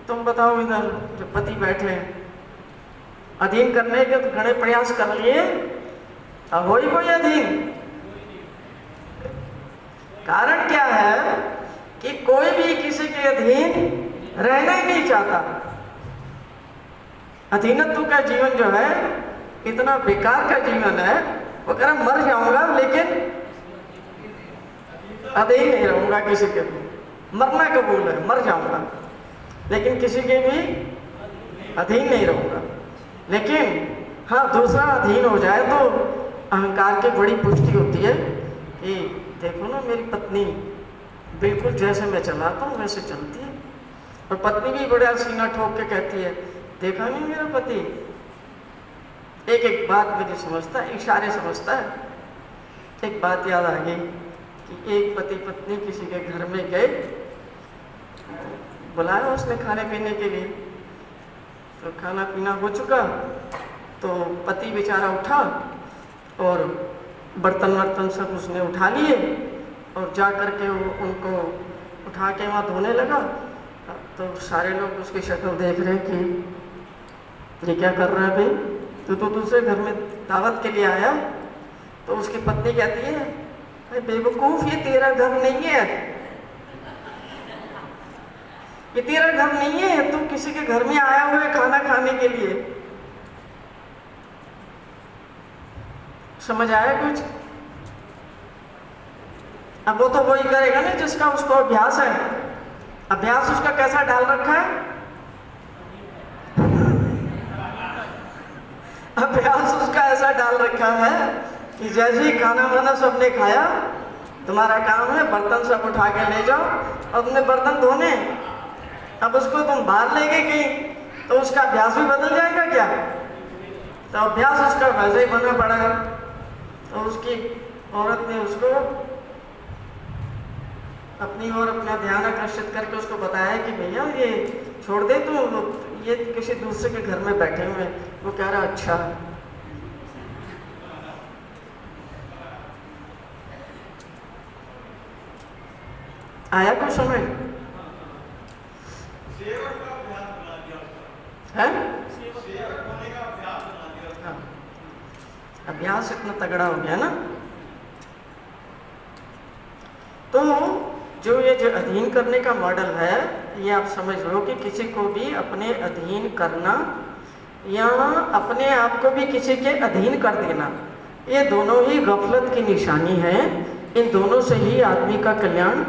तुम बताओ, इधर जो पति बैठे अधीन करने के तो घने प्रयास कर लिए, अब हो ही कोई अधीन? कारण क्या है कि कोई भी किसी के अधीन रहना ही नहीं चाहता। अधीनत्व का जीवन जो है इतना बेकार का जीवन है। वो कह रहा मर जाऊंगा लेकिन अधीन नहीं रहूंगा किसी के भी। मरना कबूल है, मर जाऊंगा लेकिन किसी के भी अधीन नहीं रहूंगा। लेकिन हाँ, दूसरा अधीन हो जाए तो अहंकार की बड़ी पुष्टि होती है कि देखो ना मेरी पत्नी बिल्कुल जैसे मैं चलाता हूँ वैसे चलती है। और पत्नी भी बड़ा सीना ठोक के कहती है देखा नहीं मेरा पति, एक एक बात मुझे समझता है, इशारे समझता है। एक बात याद आ गई कि एक पति पत्नी किसी के घर में गए, बुलाया उसने खाने पीने के लिए, तो खाना पीना हो चुका तो पति बेचारा उठा और बर्तन वर्तन सब उसने उठा लिए और जा कर के उनको उठा के वहाँ धोने लगा। तो सारे लोग उसकी शक्ल देख रहे कि ये क्या कर रहा है भाई, तू तो दूसरे घर में दावत के लिए आया। तो उसकी पत्नी कहती है अरे बेवकूफ़, ये तेरा घर नहीं है, ये तेरा घर नहीं है, तू किसी के घर में आया हुआ है खाना खाने के लिए। समझ आया कुछ? अब वो तो वही करेगा ना जिसका उसको अभ्यास है। अभ्यास उसका कैसा डाल रखा है? अभ्यास उसका ऐसा डाल रखा है कि जैसे ही खाना वाना सबने खाया, तुम्हारा काम है बर्तन सब उठा के ले जाओ और अपने बर्तन धोने। अब उसको तुम बाहर ले गए कहीं तो उसका अभ्यास भी बदल जाएगा क्या? तो अभ्यास उसका वैसे ही बना पड़ा है। तो उसकी औरत ने उसको अपनी ओर अपना ध्यान आकर्षित करके उसको बताया कि भैया ये छोड़ दे, तू ये किसी दूसरे के घर में बैठे हुए। वो कह रहा अच्छा। आया कुछ समझ है? हाँ, अभ्यास इतना तगड़ा हो गया ना। तो जो ये जो अधीन करने का मॉडल है, ये आप समझ लो कि किसी को भी अपने अधीन करना या अपने आप को भी किसी के अधीन कर देना, ये दोनों ही गफलत की निशानी है। इन दोनों से ही आदमी का कल्याण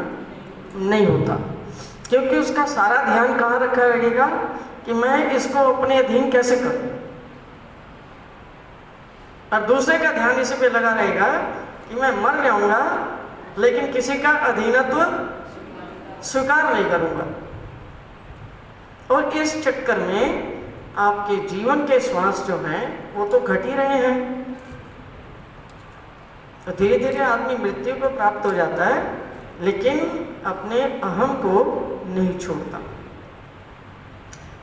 नहीं होता, क्योंकि उसका सारा ध्यान कहाँ रखा रहेगा कि मैं इसको अपने अधीन कैसे करूं, और दूसरे का ध्यान इसी पे लगा रहेगा कि मैं मर जाऊंगा लेकिन किसी का अधीनत्व स्वीकार नहीं करूंगा। और इस चक्कर में आपके जीवन के श्वास जो हैं वो तो घट ही रहे हैं। तो धीरे धीरे आदमी मृत्यु को प्राप्त हो जाता है, लेकिन अपने अहम को नहीं छोड़ता।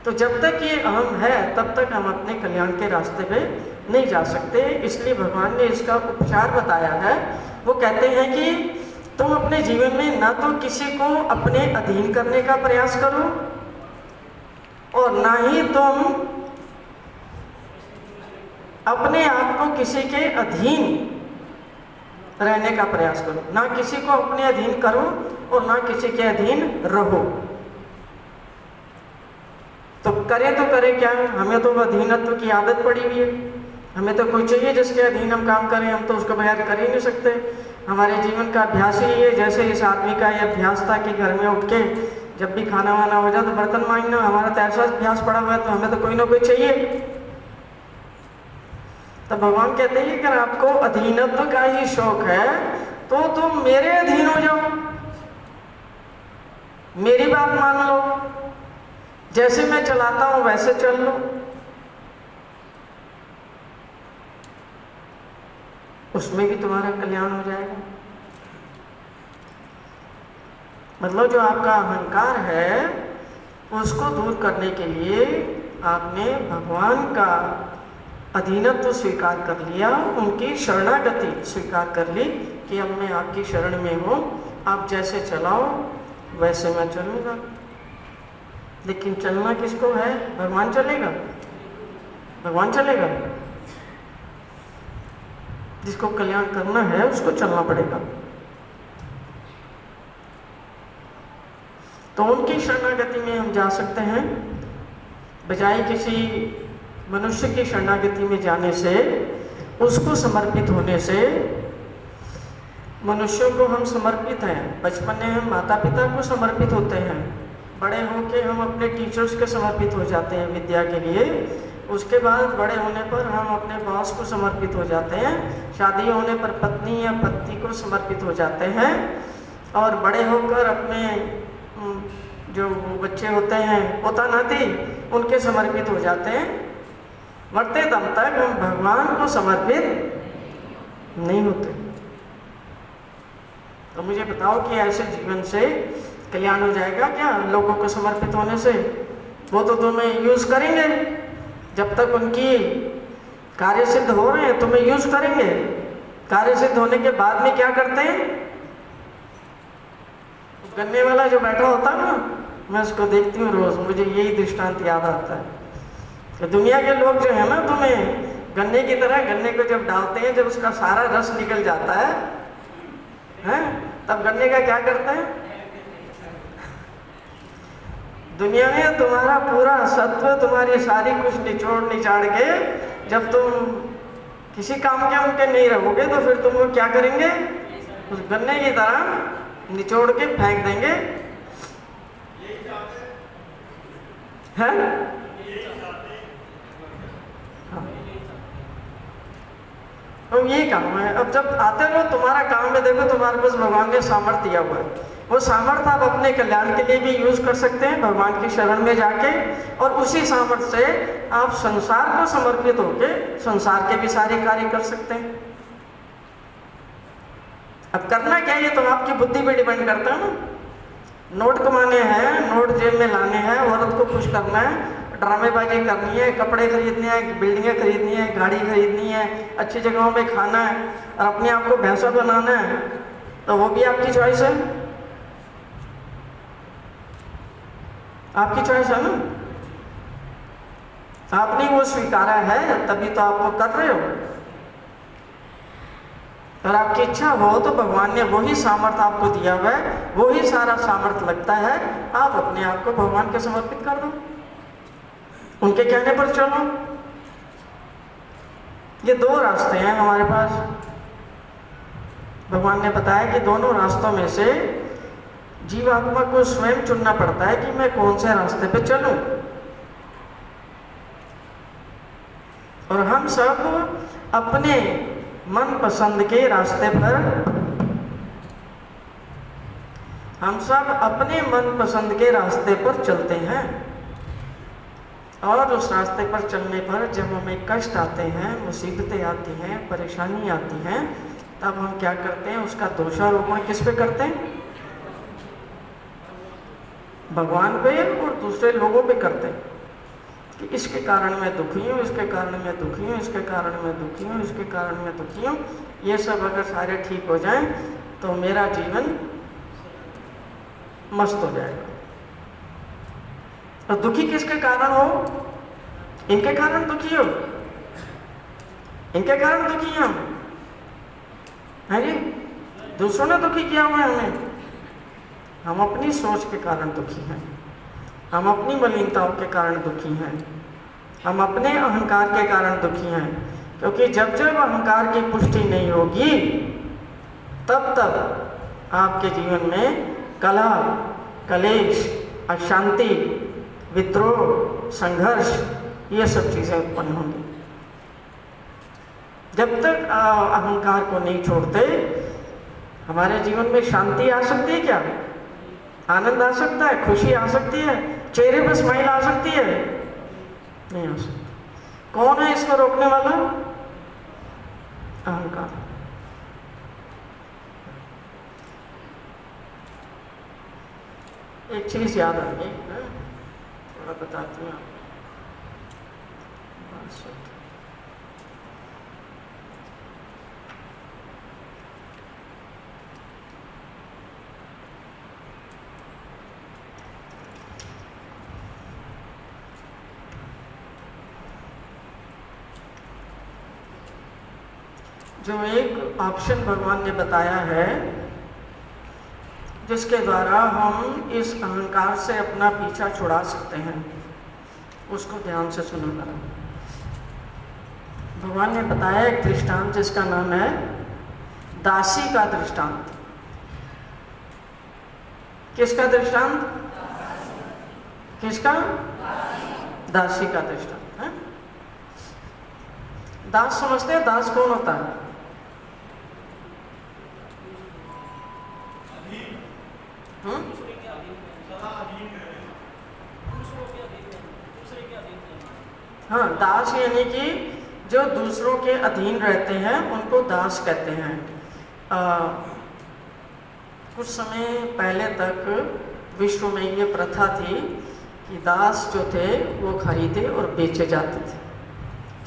तो जब तक ये अहम है तब तक हम अपने कल्याण के रास्ते पे नहीं जा सकते। इसलिए भगवान ने इसका उपचार बताया है। वो कहते हैं कि तुम अपने जीवन में ना तो किसी को अपने अधीन करने का प्रयास करो और ना ही तुम अपने आप को किसी के अधीन रहने का प्रयास करो। ना किसी को अपने अधीन करो और ना किसी के अधीन रहो। तो करें तो करें क्या? हमें तो अधीनत्व की आदत पड़ी हुई है। हमें तो कोई चाहिए जिसके अधीन हम काम करें। हम तो उसको बगैर कर ही नहीं सकते। हमारे जीवन का अभ्यास ही है। जैसे इस आदमी का यह अभ्यास था कि घर में उठ के जब भी खाना वाना हो जाए तो बर्तन मांजना, हमारा तो ऐसा अभ्यास पड़ा हुआ है, तो हमें तो कोई ना कोई चाहिए। तो भगवान कहते हैं कि अगर आपको अधीनत्व का ही शौक है तो तुम मेरे अधीन हो जाओ, मेरी बात मान लो, जैसे मैं चलाता हूं वैसे चल लो। उसमें भी तुम्हारा कल्याण हो जाएगा। मतलब जो आपका अहंकार है उसको दूर करने के लिए आपने भगवान का अधीनत्व स्वीकार कर लिया, उनकी शरणागति स्वीकार कर ली कि अब मैं आपकी शरण में हूँ, आप जैसे चलाओ वैसे मैं चलूँगा। लेकिन चलना किसको है? भगवान चलेगा? भगवान चलेगा? जिसको कल्याण करना है उसको चलना पड़ेगा। तो उनकी शरणागति में हम जा सकते हैं, बजाय किसी मनुष्य की शरणागति में जाने से, उसको समर्पित होने से। मनुष्यों को हम समर्पित हैं। बचपन में हम माता पिता को समर्पित होते हैं, बड़े होके हम अपने टीचर्स के समर्पित हो जाते हैं विद्या के लिए। उसके बाद बड़े होने पर हम अपने बॉस को समर्पित हो जाते हैं, शादी होने पर पत्नी या पति को समर्पित हो जाते हैं, और बड़े होकर अपने जो बच्चे होते हैं पोता नाती उनके समर्पित हो जाते हैं। मरते दम तक हम भगवान को समर्पित नहीं होते। तो मुझे बताओ कि ऐसे जीवन से कल्याण हो जाएगा क्या? लोगों को समर्पित होने से? वो तो तुम्हें यूज करेंगे जब तक उनकी कार्य सिद्ध हो रहे हैं, तुम्हें यूज करेंगे। कार्य सिद्ध होने के बाद में क्या करते हैं? गन्ने वाला जो बैठा होता है ना, मैं उसको देखती हूँ रोज, मुझे यही दृष्टांत याद आता है कि दुनिया के लोग जो है ना, तुम्हें गन्ने की तरह गन्ने को जब डालते हैं, जब उसका सारा रस निकल जाता है, तब गन्ने का क्या करते हैं? दुनिया में तुम्हारा पूरा सत्व, तुम्हारी सारी कुछ निचोड़ निचाड़ के जब तुम किसी काम के उनके नहीं रहोगे तो फिर तुम वो क्या करेंगे? उस गन्ने की तरह निचोड़ के फेंक देंगे। हैं? तो यही काम है। अब जब आते हो तुम्हारा काम है, देखो तुम्हारे पास भगवान ने सामर्थ्य दिया हुआ है, वो सामर्थ्य आप अपने कल्याण के लिए भी यूज कर सकते हैं भगवान की शरण में जाके, और उसी सामर्थ्य से आप संसार को समर्पित होके संसार के भी सारे कार्य कर सकते हैं। अब करना क्या, ये तो आपकी बुद्धि पे डिपेंड करता है ना। नोट कमाने हैं, नोट जेब में लाने हैं, औरत को खुश करना है, ड्रामेबाजी करनी है, कपड़े खरीदने हैं, बिल्डिंगें खरीदनी है, गाड़ी खरीदनी है, अच्छी जगहों में खाना है, और अपने आप को भैंसा बनाना है, तो वो भी आपकी चॉइस है। आपकी चॉइस है ना। आपने वो स्वीकारा है तभी तो आप वो कर रहे हो। अगर आपकी इच्छा हो तो भगवान ने वही सामर्थ्य आपको दिया हुआ है, वही सारा सामर्थ्य लगता है, आप अपने आप को भगवान के समर्पित कर दो, उनके कहने पर चलो। ये दो रास्ते हैं हमारे पास। भगवान ने बताया कि दोनों रास्तों में से जीवात्मा को स्वयं चुनना पड़ता है कि मैं कौन से रास्ते पे चलूं। और हम सब अपने मन पसंद के रास्ते पर, हम सब अपने मन पसंद के रास्ते पर चलते हैं। और उस रास्ते पर चलने पर जब हमें कष्ट आते हैं, मुसीबतें आती हैं, परेशानी आती हैं, तब हम क्या करते हैं? उसका दोषारोपण किस पे करते हैं? भगवान पे और दूसरे लोगों पे करते हैं कि इसके कारण मैं दुखी हूँ, इसके कारण मैं दुखी हूँ, इसके कारण मैं दुखी हूँ, इसके कारण मैं दुखी हूँ। ये सब अगर सारे ठीक हो जाएं तो मेरा जीवन मस्त हो जाएगा। और दुखी किसके कारण हो? इनके कारण दुखी हो, इनके कारण दुखी हम है जी। दूसरों ने दुखी किया हुआ है हमें, हम अपनी सोच के कारण दुखी हैं, हम अपनी मलिनताओं के कारण दुखी हैं, हम अपने अहंकार के कारण दुखी हैं। क्योंकि जब जब अहंकार की पुष्टि नहीं होगी तब तब आपके जीवन में कलह, कलेश, अशांति, विद्रोह, संघर्ष, ये सब चीज़ें उत्पन्न होंगी। जब तक अहंकार को नहीं छोड़ते हमारे जीवन में शांति आ सकती है क्या? आनंद आ सकता है, खुशी आ सकती है, चेहरे पर स्माइल आ सकती है? नहीं आ सकती। कौन है इसको रोकने वाला? अहंकार। एक चीज याद आ गई, थोड़ा बताती हूँ। जो एक ऑप्शन भगवान ने बताया है जिसके द्वारा हम इस अहंकार से अपना पीछा छुड़ा सकते हैं, उसको ध्यान से सुनो जरा। भगवान ने बताया एक दृष्टांत जिसका नाम है दासी का दृष्टांत। किसका दृष्टांत? किसका? दासी का दृष्टांत है। दास समझते हैं? दास कौन होता है? हाँ, दास यानी कि जो दूसरों के अधीन रहते हैं उनको दास कहते हैं। कुछ समय पहले तक विश्व में ये प्रथा थी कि दास जो थे वो खरीदे और बेचे जाते थे।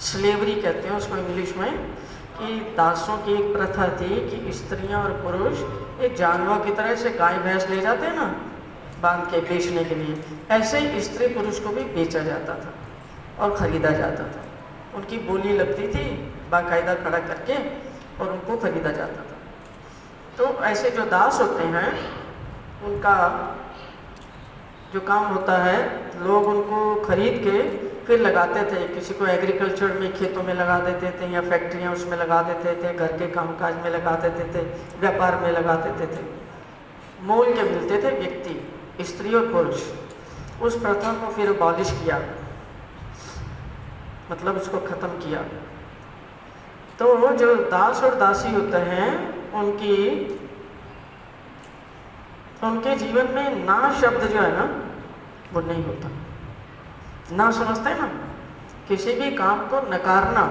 स्लेवरी कहते हैं उसको इंग्लिश में। कि दासों की एक प्रथा थी कि स्त्रियां और पुरुष एक जानवर की तरह से गाय भैंस ले जाते हैं ना बांध के बेचने के लिए, ऐसे ही स्त्री पुरुष को भी बेचा जाता था और ख़रीदा जाता था। उनकी बोली लगती थी बाकायदा खड़ा करके और उनको ख़रीदा जाता था। तो ऐसे जो दास होते हैं उनका जो काम होता है, लोग उनको खरीद के फिर लगाते थे। किसी को एग्रीकल्चर में खेतों में लगा देते थे या फैक्ट्रियाँ उसमें लगा देते थे, घर के कामकाज में लगा देते थे, व्यापार में लगा देते थे। मोल के मिलते थे व्यक्ति, स्त्री और पुरुष। उस प्रथा को फिर अबॉलिश किया, मतलब उसको ख़त्म किया। तो जो दास और दासी होते हैं उनके जीवन में ना शब्द जो है ना वो नहीं होता। ना समझते हैं ना, किसी भी काम को नकारना,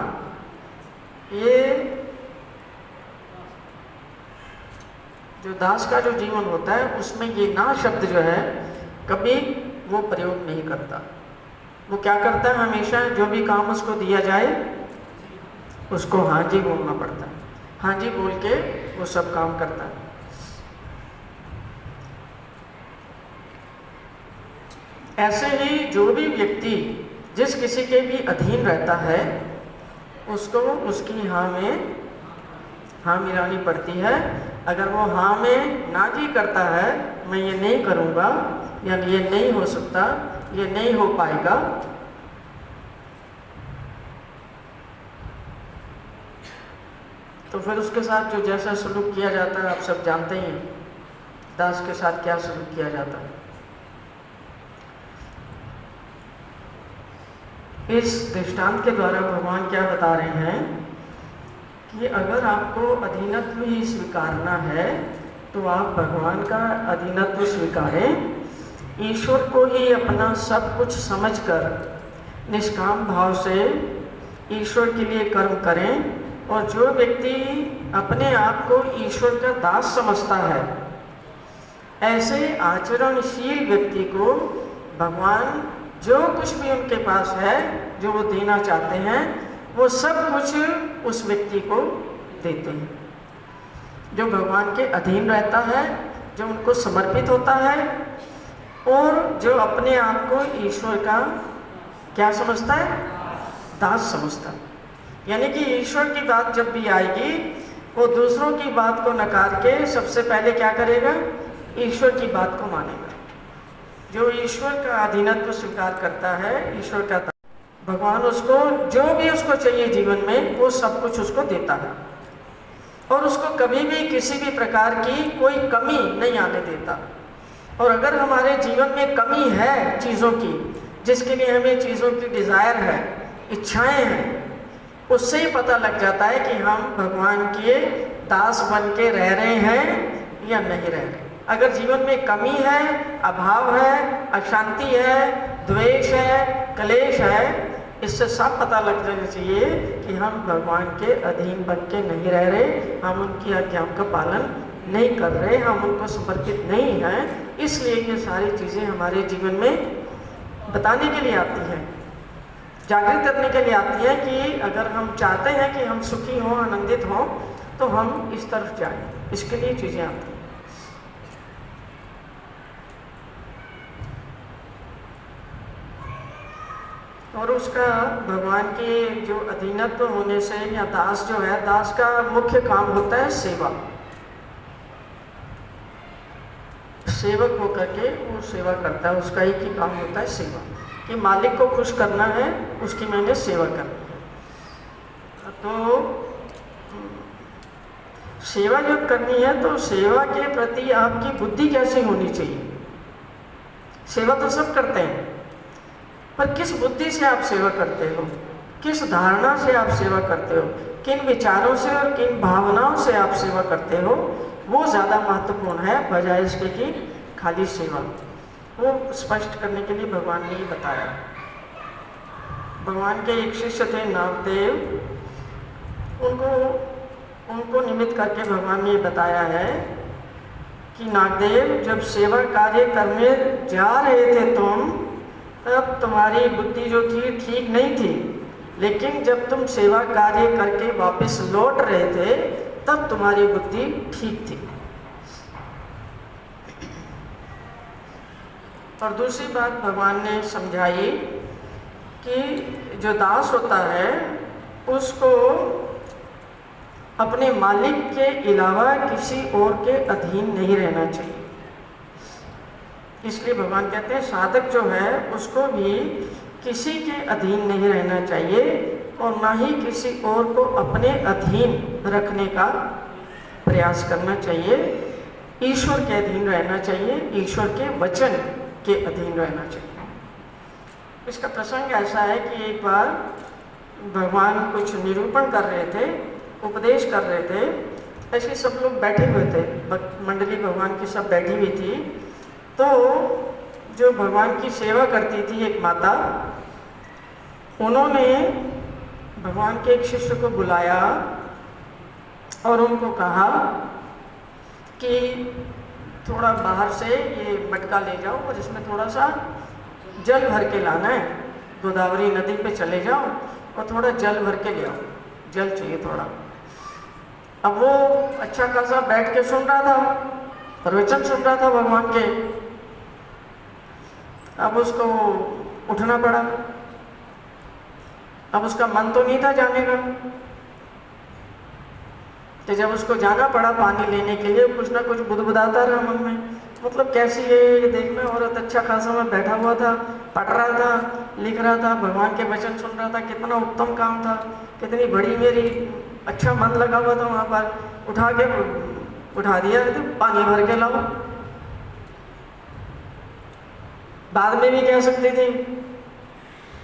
ये जो दास का जो जीवन होता है उसमें ये ना शब्द जो है कभी वो प्रयोग नहीं करता। वो क्या करता है, हमेशा जो भी काम उसको दिया जाए उसको हाँ जी बोलना पड़ता है। हाँ जी बोल के वो सब काम करता है। ऐसे ही जो भी व्यक्ति जिस किसी के भी अधीन रहता है उसको उसकी हाँ में हाँ मिलानी पड़ती है। अगर वो हाँ में ना जी करता है, मैं ये नहीं करूँगा या ये नहीं हो सकता, ये नहीं हो पाएगा, तो फिर उसके साथ जो जैसा सलूक किया जाता है आप सब जानते ही हैं, दास के साथ क्या सलूक किया जाता है। इस दृष्टांत के द्वारा भगवान क्या बता रहे हैं कि अगर आपको अधीनत्व ही स्वीकारना है तो आप भगवान का अधीनत्व स्वीकारें, ईश्वर को ही अपना सब कुछ समझकर निष्काम भाव से ईश्वर के लिए कर्म करें। और जो व्यक्ति अपने आप को ईश्वर का दास समझता है, ऐसे आचरणशील व्यक्ति को भगवान जो कुछ भी उनके पास है, जो वो देना चाहते हैं, वो सब कुछ उस व्यक्ति को देते हैं। जो भगवान के अधीन रहता है, जो उनको समर्पित होता है और जो अपने आप को ईश्वर का क्या समझता है, दास समझता है। यानी कि ईश्वर की बात जब भी आएगी वो दूसरों की बात को नकार के सबसे पहले क्या करेगा, ईश्वर की बात को मानेगा। जो ईश्वर का अधीनत्व स्वीकार करता है, ईश्वर का, भगवान उसको जो भी उसको चाहिए जीवन में वो सब कुछ उसको देता है और उसको कभी भी किसी भी प्रकार की कोई कमी नहीं आने देता। और अगर हमारे जीवन में कमी है चीज़ों की, जिसके लिए हमें चीज़ों की डिज़ायर है, इच्छाएं हैं, उससे ही पता लग जाता है कि हम भगवान के दास बन के रह रहे हैं या नहीं रह रहे। अगर जीवन में कमी है, अभाव है, अशांति है, द्वेष है, क्लेश है, इससे सब पता लग जाना चाहिए कि हम भगवान के अधीन बन के नहीं रह रहे, हम उनकी आज्ञाओं का पालन नहीं कर रहे, हम उनको समर्पित नहीं हैं। इसलिए ये सारी चीज़ें हमारे जीवन में बताने के लिए आती हैं, जागृत करने के लिए आती है कि अगर हम चाहते हैं कि हम सुखी हों, आनंदित हों, तो हम इस तरफ जाएं। इसके लिए चीज़ें आती हैं। और उसका भगवान के जो अधीनत्व होने से, या दास जो है, दास का मुख्य काम होता है सेवा। सेवक होकर के वो सेवा करता है, उसका एक ही काम होता है सेवा, कि मालिक को खुश करना है, उसकी मैंने सेवा करनी है। तो सेवा जब करनी है तो सेवा के प्रति आपकी बुद्धि कैसी होनी चाहिए। सेवा तो सब करते हैं, पर किस बुद्धि से आप सेवा करते हो, किस धारणा से आप सेवा करते हो, किन विचारों से और किन भावनाओं से आप सेवा करते हो, वो ज़्यादा महत्वपूर्ण है बजाय इसके कि खाली सेवा। वो स्पष्ट करने के लिए भगवान ने ये बताया। भगवान के एक शिष्य थे नामदेव, उनको निमित्त करके भगवान ने ये बताया है कि नागदेव, जब सेवा कार्य करने जा रहे थे तुम, तब तुम्हारी बुद्धि जो थी ठीक नहीं थी, लेकिन जब तुम सेवा कार्य करके वापस लौट रहे थे तब तुम्हारी बुद्धि ठीक थी। और दूसरी बात भगवान ने समझाई कि जो दास होता है उसको अपने मालिक के अलावा किसी और के अधीन नहीं रहना चाहिए। इसलिए भगवान कहते हैं साधक जो है उसको भी किसी के अधीन नहीं रहना चाहिए और ना ही किसी और को अपने अधीन रखने का प्रयास करना चाहिए। ईश्वर के अधीन रहना चाहिए, ईश्वर के वचन के अधीन रहना चाहिए। इसका प्रसंग ऐसा है कि एक बार भगवान कुछ निरूपण कर रहे थे, उपदेश कर रहे थे। ऐसे सब लोग बैठे हुए थे, मंडली भगवान की सब बैठी हुई थी। तो जो भगवान की सेवा करती थी एक माता, उन्होंने भगवान के एक शिष्य को बुलाया और उनको कहा कि थोड़ा बाहर से ये मटका ले जाओ और इसमें थोड़ा सा जल भर के लाना है। गोदावरी नदी पे चले जाओ और थोड़ा जल भर के ले आओ, जल चाहिए थोड़ा। अब वो अच्छा खासा बैठ के सुन रहा था, प्रवचन सुन रहा था भगवान के। अब उसको उठना पड़ा। अब उसका मन तो नहीं था जाने का, तो जब उसको जाना पड़ा पानी लेने के लिए, कुछ ना कुछ बुदबुदाता रहा मन में मतलब कैसी है ये देखना। औरत अच्छा खासा मैं बैठा हुआ था, पढ़ रहा था, लिख रहा था, भगवान के वचन सुन रहा था, कितना उत्तम काम था, कितनी बड़ी मेरी अच्छा मन लगा हुआ था वहाँ पर। उठा दिया तो पानी भर के लाओ। बाद में भी कह सकती थी।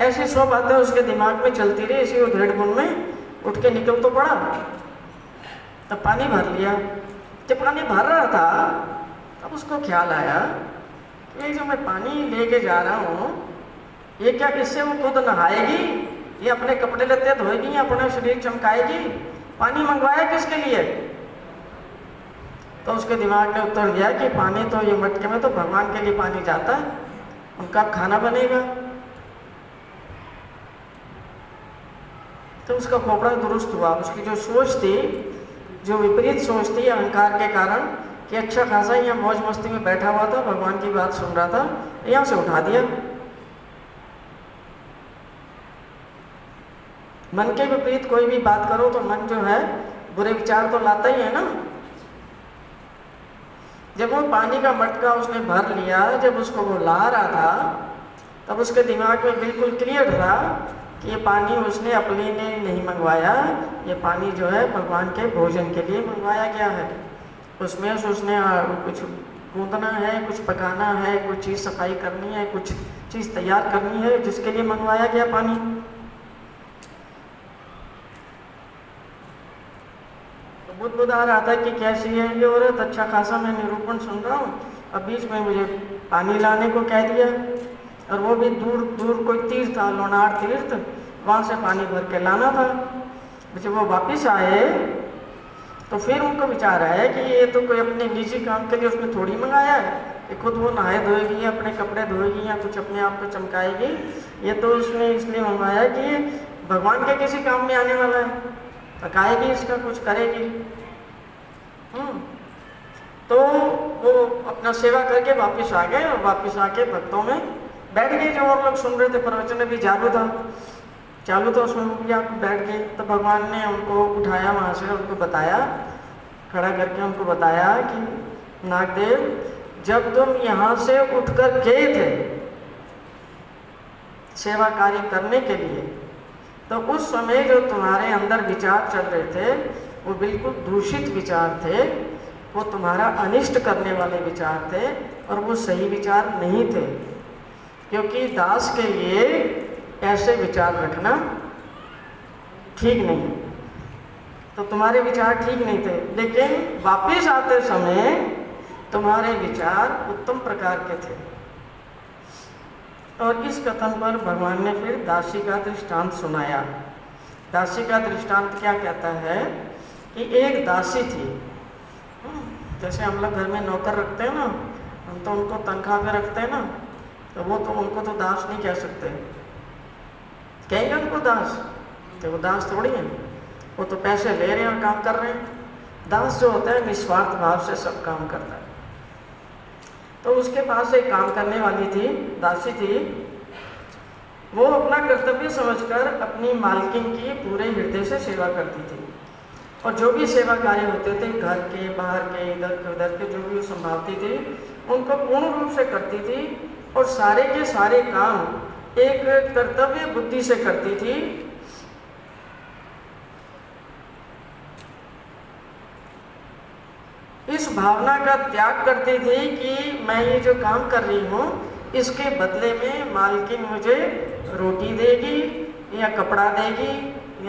ऐसी 100 बातें उसके दिमाग में चलती रही। इसी उधेड़-बुन में उठ के निकल तो पड़ा, तब पानी भर लिया। जब पानी भर रहा था तब उसको ख्याल आया कि ये जो मैं पानी लेके जा रहा हूँ, ये क्या इससे वो खुद नहाएगी, ये अपने कपड़े लत्ते धोएगी, अपना शरीर चमकाएगी? पानी मंगवाया किसके लिए? तो उसके दिमाग में उत्तर दिया कि पानी तो ये मटके में तो भगवान के लिए पानी जाता है, उनका खाना बनेगा। तो उसका खोपड़ा दुरुस्त हुआ। उसकी जो सोच थी, जो विपरीत सोच थी अहंकार के कारण कि अच्छा खासा यहाँ मौज मस्ती में बैठा हुआ था, भगवान की बात सुन रहा था, यहाँ से उठा दिया। मन के विपरीत कोई भी बात करो तो मन जो है बुरे विचार तो लाता ही है ना। जब वो पानी का मटका उसने भर लिया, जब उसको वो ला रहा था, तब उसके दिमाग में बिल्कुल क्लियर था कि ये पानी उसने अपने लिए नहीं मंगवाया, ये पानी जो है भगवान के भोजन के लिए मंगवाया गया है। उसमें उसने कुछ गूंदना है, कुछ पकाना है, कुछ चीज़ सफाई करनी है, कुछ चीज़ तैयार करनी है, जिसके लिए मंगवाया गया पानी। तो बुद्ध आ रहा था कि कैसी है ये औरत, अच्छा खासा मैं निरूपण सुन रहा हूँ, अब बीच में मुझे पानी लाने को कह दिया। और वो भी दूर दूर कोई तीर्थ था, लोनार तीर्थ, वहाँ से पानी भर के लाना था। जब वो वापस आए तो फिर उनको विचार आया कि ये तो कोई अपने निजी काम के लिए उसने थोड़ी मंगाया है कि खुद वो नहाए धोएगी, अपने कपड़े धोएगी या कुछ अपने आप को चमकाएगी। ये तो उसने इसलिए मंगवाया कि ये भगवान के किसी काम में आने वाला है, पकाएगी, इसका कुछ करेगी। तो वो अपना सेवा करके वापस आ गए और वापस आके भक्तों में बैठ गए। जो और लोग सुन रहे थे, प्रवचन भी चालू था उसमें भी आप बैठ गए। तो भगवान ने उनको उठाया वहाँ से, उनको बताया, खड़ा करके उनको बताया कि नागदेव, जब तुम यहाँ से उठकर गए थे सेवा कार्य करने के लिए, तो उस समय जो तुम्हारे अंदर विचार चल रहे थे वो बिल्कुल दूषित विचार थे, वो तुम्हारा अनिष्ट करने वाले विचार थे और वो सही विचार नहीं थे। क्योंकि दास के लिए ऐसे विचार रखना ठीक नहीं। तो तुम्हारे विचार ठीक नहीं थे, लेकिन वापस आते समय तुम्हारे विचार उत्तम प्रकार के थे। और इस कथन पर भगवान ने फिर दासी का दृष्टांत सुनाया। दासी का दृष्टांत क्या कहता है कि एक दासी थी। जैसे हम लोग घर में नौकर रखते हैं ना, हम तो उनको तनख्वाह पे रखते हैं ना, तो वो तो उनको तो दास नहीं कह सकते। कहेंगे उनको दास, तो वो दास थोड़ी है, वो तो पैसे ले रहे हैं और काम कर रहे हैं। दास जो होता है निस्वार्थ भाव से सब काम करता है। तो उसके पास एक काम करने वाली थी, दासी थी। वो अपना कर्तव्य समझकर अपनी मालकिन की पूरे हृदय से सेवा करती थी। और जो भी सेवा कार्य होते थे, घर के, बाहर के, इधर के उधर के, जो भी वो संभालती थी, उनको पूर्ण रूप से करती थी। और सारे के सारे काम एक कर्तव्य बुद्धि से करती थी। इस भावना का त्याग करती थी कि मैं ये जो काम कर रही हूँ, इसके बदले में मालकिन मुझे रोटी देगी या कपड़ा देगी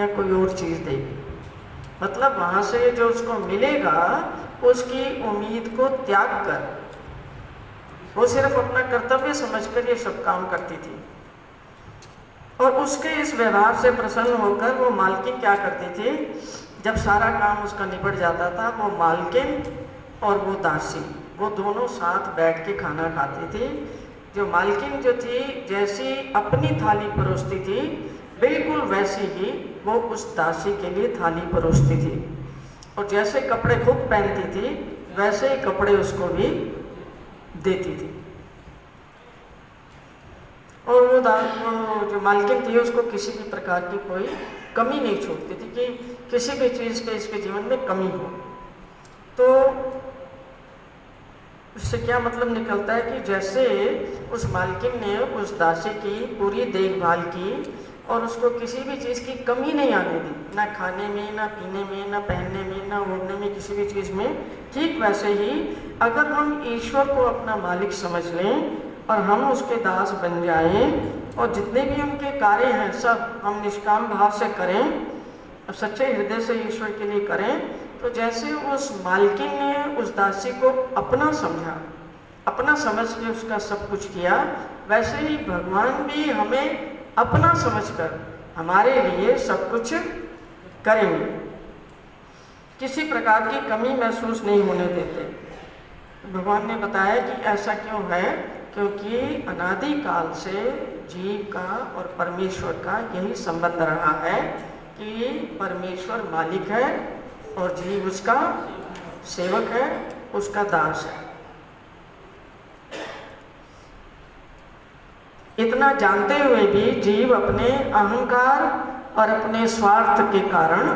या कोई और चीज़ देगी। मतलब वहाँ से जो उसको मिलेगा उसकी उम्मीद को त्याग कर वो सिर्फ अपना कर्तव्य समझकर ये सब काम करती थी। और उसके इस व्यवहार से प्रसन्न होकर वो मालकिन क्या करती थी, जब सारा काम उसका निपट जाता था, वो मालकिन और वो दासी, वो दोनों साथ बैठ के खाना खाती थी। जो मालकिन जो थी, जैसी अपनी थाली परोसती थी, बिल्कुल वैसी ही वो उस दासी के लिए थाली परोसती थी। और जैसे कपड़े खुद पहनती थी, वैसे ही कपड़े उसको भी देती थी। और वो जो मालकिन थी, उसको किसी भी प्रकार की कोई कमी नहीं छोड़ती थी कि किसी भी चीज़ के इसके जीवन में कमी हो। तो उससे क्या मतलब निकलता है कि जैसे उस मालकिन ने उस दासी की पूरी देखभाल की और उसको किसी भी चीज़ की कमी नहीं आने दी, ना खाने में, ना पीने में, ना पहनने में, ना ओढ़ने में, किसी भी चीज़ में। ठीक वैसे ही अगर हम ईश्वर को अपना मालिक समझ लें और हम उसके दास बन जाएं और जितने भी उनके कार्य हैं सब हम निष्काम भाव से करें और सच्चे हृदय से ईश्वर के लिए करें, तो जैसे उस मालकिन ने उस दासी को अपना समझा, अपना समझ के उसका सब कुछ किया, वैसे ही भगवान भी हमें अपना समझकर हमारे लिए सब कुछ करेंगे, किसी प्रकार की कमी महसूस नहीं होने देते। भगवान ने बताया कि ऐसा क्यों है, क्योंकि अनादि काल से जीव का और परमेश्वर का यही संबंध रहा है कि परमेश्वर मालिक है और जीव उसका सेवक है, उसका दास है। इतना जानते हुए भी जीव अपने अहंकार और अपने स्वार्थ के कारण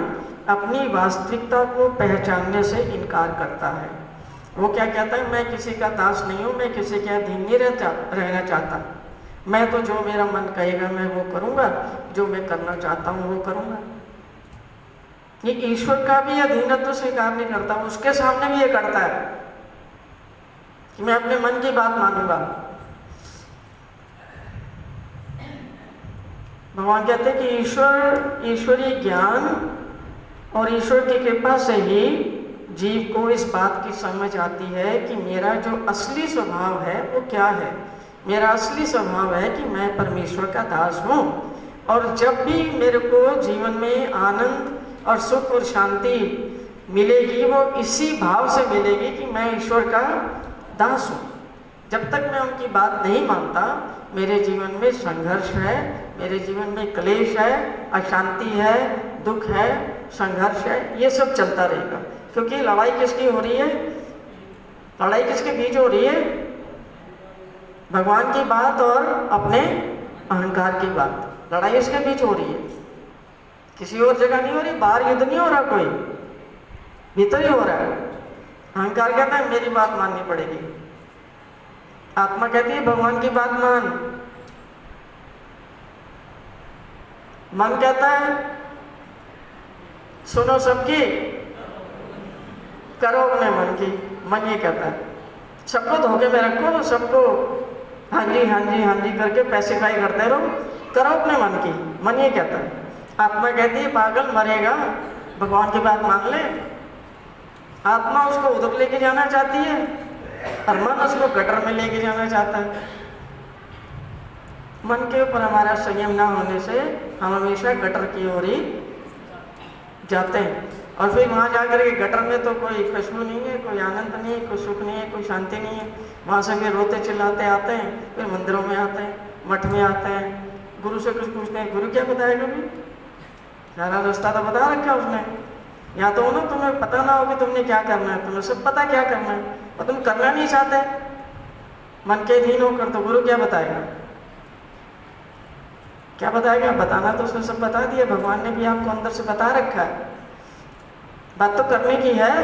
अपनी वास्तविकता को पहचानने से इनकार करता है। वो क्या कहता है, मैं किसी का दास नहीं हूँ, मैं किसी के अधीन नहीं रहना चाहता, मैं तो जो मेरा मन कहेगा मैं वो करूँगा, जो मैं करना चाहता हूँ वो करूँगा। ये ईश्वर का भी अधीनत्व स्वीकार नहीं करता, उसके सामने भी ये करता है कि मैं अपने मन की बात मानूंगा। भगवान कहते हैं कि ईश्वरीय ज्ञान और ईश्वर की कृपा से ही जीव को इस बात की समझ आती है कि मेरा जो असली स्वभाव है वो क्या है। मेरा असली स्वभाव है कि मैं परमेश्वर का दास हूँ, और जब भी मेरे को जीवन में आनंद और सुख और शांति मिलेगी वो इसी भाव से मिलेगी कि मैं ईश्वर का दास हूँ। जब तक मैं उनकी बात नहीं मानता, मेरे जीवन में संघर्ष है, मेरे जीवन में क्लेश है, अशांति है, दुख है, संघर्ष है, ये सब चलता रहेगा। क्योंकि लड़ाई किसकी हो रही है? लड़ाई किसके बीच हो रही है? भगवान की बात और अपने अहंकार की बात। लड़ाई इसके बीच हो रही है, किसी और जगह नहीं हो रही। बाहर युद्ध नहीं हो रहा, कोई भीतर ही हो रहा है। अहंकार कहता है मेरी बात माननी पड़ेगी, आत्मा कहती है भगवान की बात मान। मन कहता है सुनो सबकी, करो अपने मन की। मन ये कहता है सबको धोखे में रखो, सबको हाँ जी करके पैसिफाई करते रहो, करो अपने मन की। मन ये कहता है। आत्मा कहती है पागल मरेगा, भगवान की बात मान ले। आत्मा उसको उधर लेके जाना चाहती है और मन उसको गटर में लेके जाना चाहता है। मन के ऊपर हमारा संयम ना होने से हम हमेशा गटर की ओर ही जाते हैं, और फिर वहाँ जाकर के गटर में तो कोई खुशबू नहीं है, कोई आनंद नहीं है, कोई सुख नहीं है, कोई शांति नहीं है। वहाँ से फिर रोते चिल्लाते आते हैं, फिर मंदिरों में आते हैं, मठ में आते हैं, गुरु से कुछ पूछते हैं, गुरु क्या बताएगा? भी सारा रास्ता तो बता रखा उसने। या तो ना तुम्हें पता ना हो कि तुमने क्या करना है, तुम्हें सब पता क्या करना है और तुम करना नहीं चाहते मन के अधीन होकर, तो गुरु क्या बताएगा? क्या बताएगा? बताना तो उसने सब बता दिया। भगवान ने भी आपको अंदर से बता रखा है, बात तो करने की है।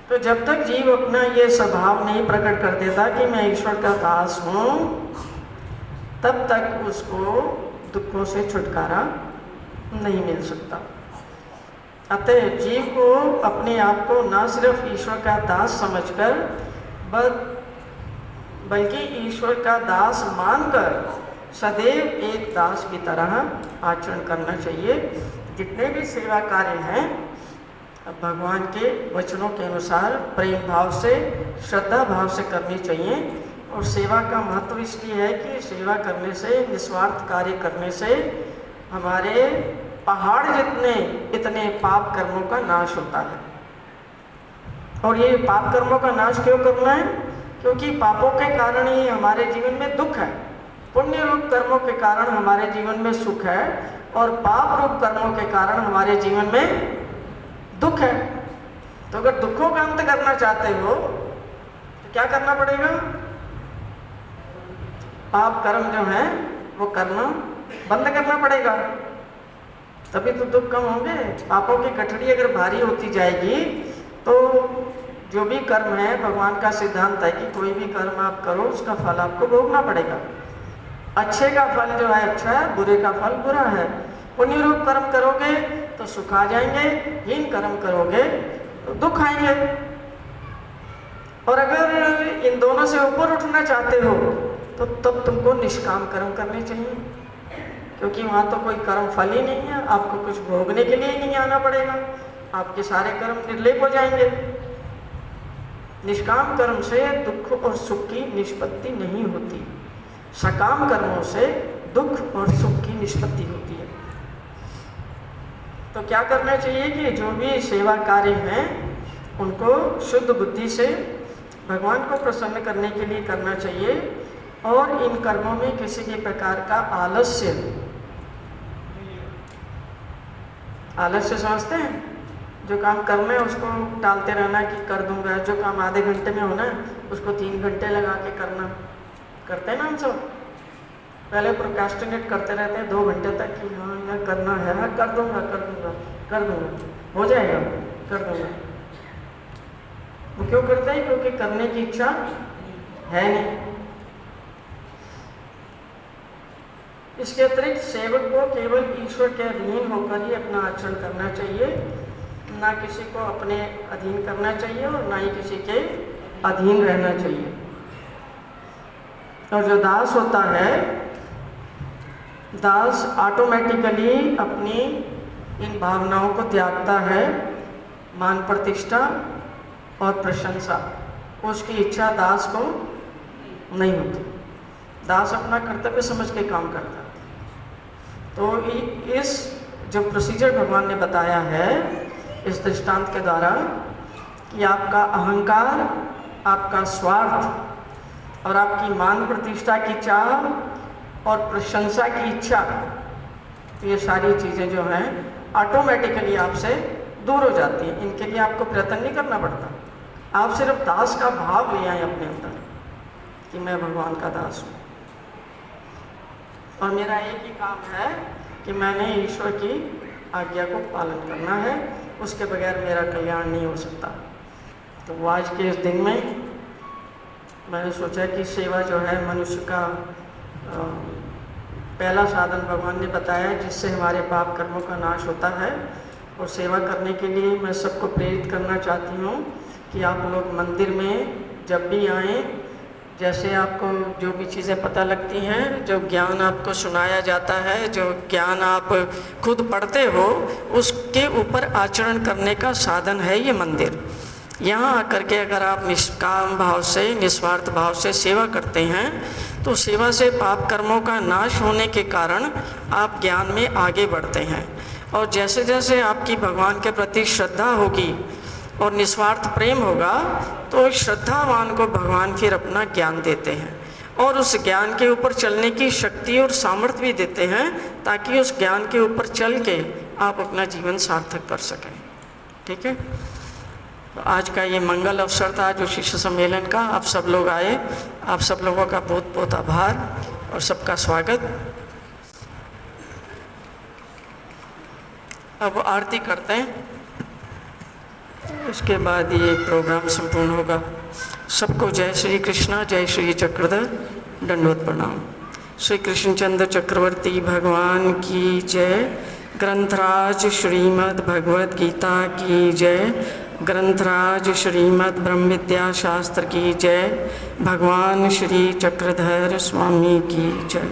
तो जब तक जीव अपना ये स्वभाव नहीं प्रकट कर देता कि मैं ईश्वर का दास हूँ, तब तक उसको दुखों से छुटकारा नहीं मिल सकता। अतः जीव को अपने आप को न सिर्फ ईश्वर का दास समझकर बल्कि ईश्वर का दास मानकर सदैव एक दास की तरह आचरण करना चाहिए। जितने भी सेवा कार्य हैं भगवान के वचनों के अनुसार प्रेम भाव से, श्रद्धा भाव से करनी चाहिए। और सेवा का महत्व इसलिए है कि सेवा करने से, निस्वार्थ कार्य करने से हमारे पहाड़ जितने इतने पाप कर्मों का नाश होता है। और ये पाप कर्मों का नाश क्यों करना है? क्योंकि पापों के कारण ही हमारे जीवन में दुख है, पुण्य रूप कर्मों के कारण हमारे जीवन में सुख है, और पाप रूप कर्मों के कारण हमारे जीवन में दुख है। तो अगर दुखों का अंत करना चाहते हो तो क्या करना पड़ेगा? पाप कर्म जो है वो करना बंद करना पड़ेगा, तभी तो दुख कम होंगे। पापों की गठरी अगर भारी होती जाएगी तो जो भी कर्म है, भगवान का सिद्धांत है कि कोई भी कर्म आप करो उसका फल आपको भोगना पड़ेगा। अच्छे का फल जो है अच्छा है, बुरे का फल बुरा है। पुण्य रूप कर्म करोगे तो सुख आ जाएंगे, हीन कर्म करोगे तो दुख आएंगे। और अगर इन दोनों से ऊपर उठना चाहते हो तो तब तुमको निष्काम कर्म करने चाहिए, क्योंकि वहाँ तो कोई कर्म फल ही नहीं है, आपको कुछ भोगने के लिए ही नहीं आना पड़ेगा, आपके सारे कर्म निर्लेप हो जाएंगे। निष्काम कर्म से दुख और सुख की निष्पत्ति नहीं होती, सकाम कर्मों से दुख और सुख की निष्पत्ति होती है। तो क्या करना चाहिए कि जो भी सेवा कार्य हैं उनको शुद्ध बुद्धि से भगवान को प्रसन्न करने के लिए करना चाहिए, और इन कर्मों में किसी भी प्रकार का आलस्य समझते हैं, जो काम करना है उसको टालते रहना कि कर दूंगा, जो काम आधे घंटे में होना है उसको 3 घंटे लगा के करना, करते हैं ना हम सब। पहले प्रोक्रेस्टिनेट करते रहते हैं 2 घंटे तक कि हाँ यह करना है, हाँ कर दूंगा, हो जाएगा, कर दूंगा। वो क्यों करते हैं? क्योंकि करने की इच्छा है नहीं। इसके अतिरिक्त सेवक को केवल ईश्वर के अधीन होकर ही अपना आचरण करना चाहिए, ना किसी को अपने अधीन करना चाहिए और ना ही किसी के अधीन रहना चाहिए। और जो दास होता है, दास ऑटोमेटिकली अपनी इन भावनाओं को त्यागता है, मान प्रतिष्ठा और प्रशंसा, उसकी इच्छा दास को नहीं होती। दास अपना कर्तव्य समझ के काम करता है। तो इस जो प्रोसीजर भगवान ने बताया है इस दृष्टांत के द्वारा कि आपका अहंकार, आपका स्वार्थ और आपकी मान प्रतिष्ठा की चाह और प्रशंसा की इच्छा, ये सारी चीज़ें जो हैं ऑटोमेटिकली आपसे दूर हो जाती हैं। इनके लिए आपको प्रयत्न नहीं करना पड़ता, आप सिर्फ दास का भाव ले आए अपने अंदर कि मैं भगवान का दास हूँ और मेरा एक ही काम है कि मैंने ईश्वर की आज्ञा को पालन करना है, उसके बगैर मेरा कल्याण नहीं हो सकता। तो आज के इस दिन में मैंने सोचा कि सेवा जो है मनुष्य का पहला साधन भगवान ने बताया जिससे हमारे पाप कर्मों का नाश होता है। और सेवा करने के लिए मैं सबको प्रेरित करना चाहती हूँ कि आप लोग मंदिर में जब भी आएँ, जैसे आपको जो भी चीज़ें पता लगती हैं, जो ज्ञान आपको सुनाया जाता है, जो ज्ञान आप खुद पढ़ते हो, उसके ऊपर आचरण करने का साधन है ये मंदिर। यहाँ आकर के अगर आप निष्काम भाव से, निस्वार्थ भाव से सेवा करते हैं तो सेवा से पाप कर्मों का नाश होने के कारण आप ज्ञान में आगे बढ़ते हैं। और जैसे जैसे आपकी भगवान के प्रति श्रद्धा होगी और निस्वार्थ प्रेम होगा तो श्रद्धावान को भगवान फिर अपना ज्ञान देते हैं और उस ज्ञान के ऊपर चलने की शक्ति और सामर्थ्य भी देते हैं ताकि उस ज्ञान के ऊपर चल के आप अपना जीवन सार्थक कर सकें। ठीक है, तो आज का ये मंगल अवसर था जो शिष्य सम्मेलन का, आप सब लोग आए, आप सब लोगों का बहुत बहुत आभार और सबका स्वागत। अब आरती करते हैं, उसके बाद ये प्रोग्राम संपूर्ण होगा। सबको जय श्री कृष्णा, जय श्री चक्रधर, दंडवत प्रणाम। श्री कृष्णचंद्र चक्रवर्ती भगवान की जय। ग्रंथराज श्रीमद् भगवद गीता की जय। ग्रंथराज श्रीमद् ब्रह्म विद्या शास्त्र की जय। भगवान श्री चक्रधर स्वामी की जय।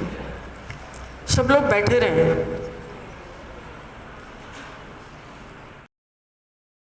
सब लोग बैठे रहें।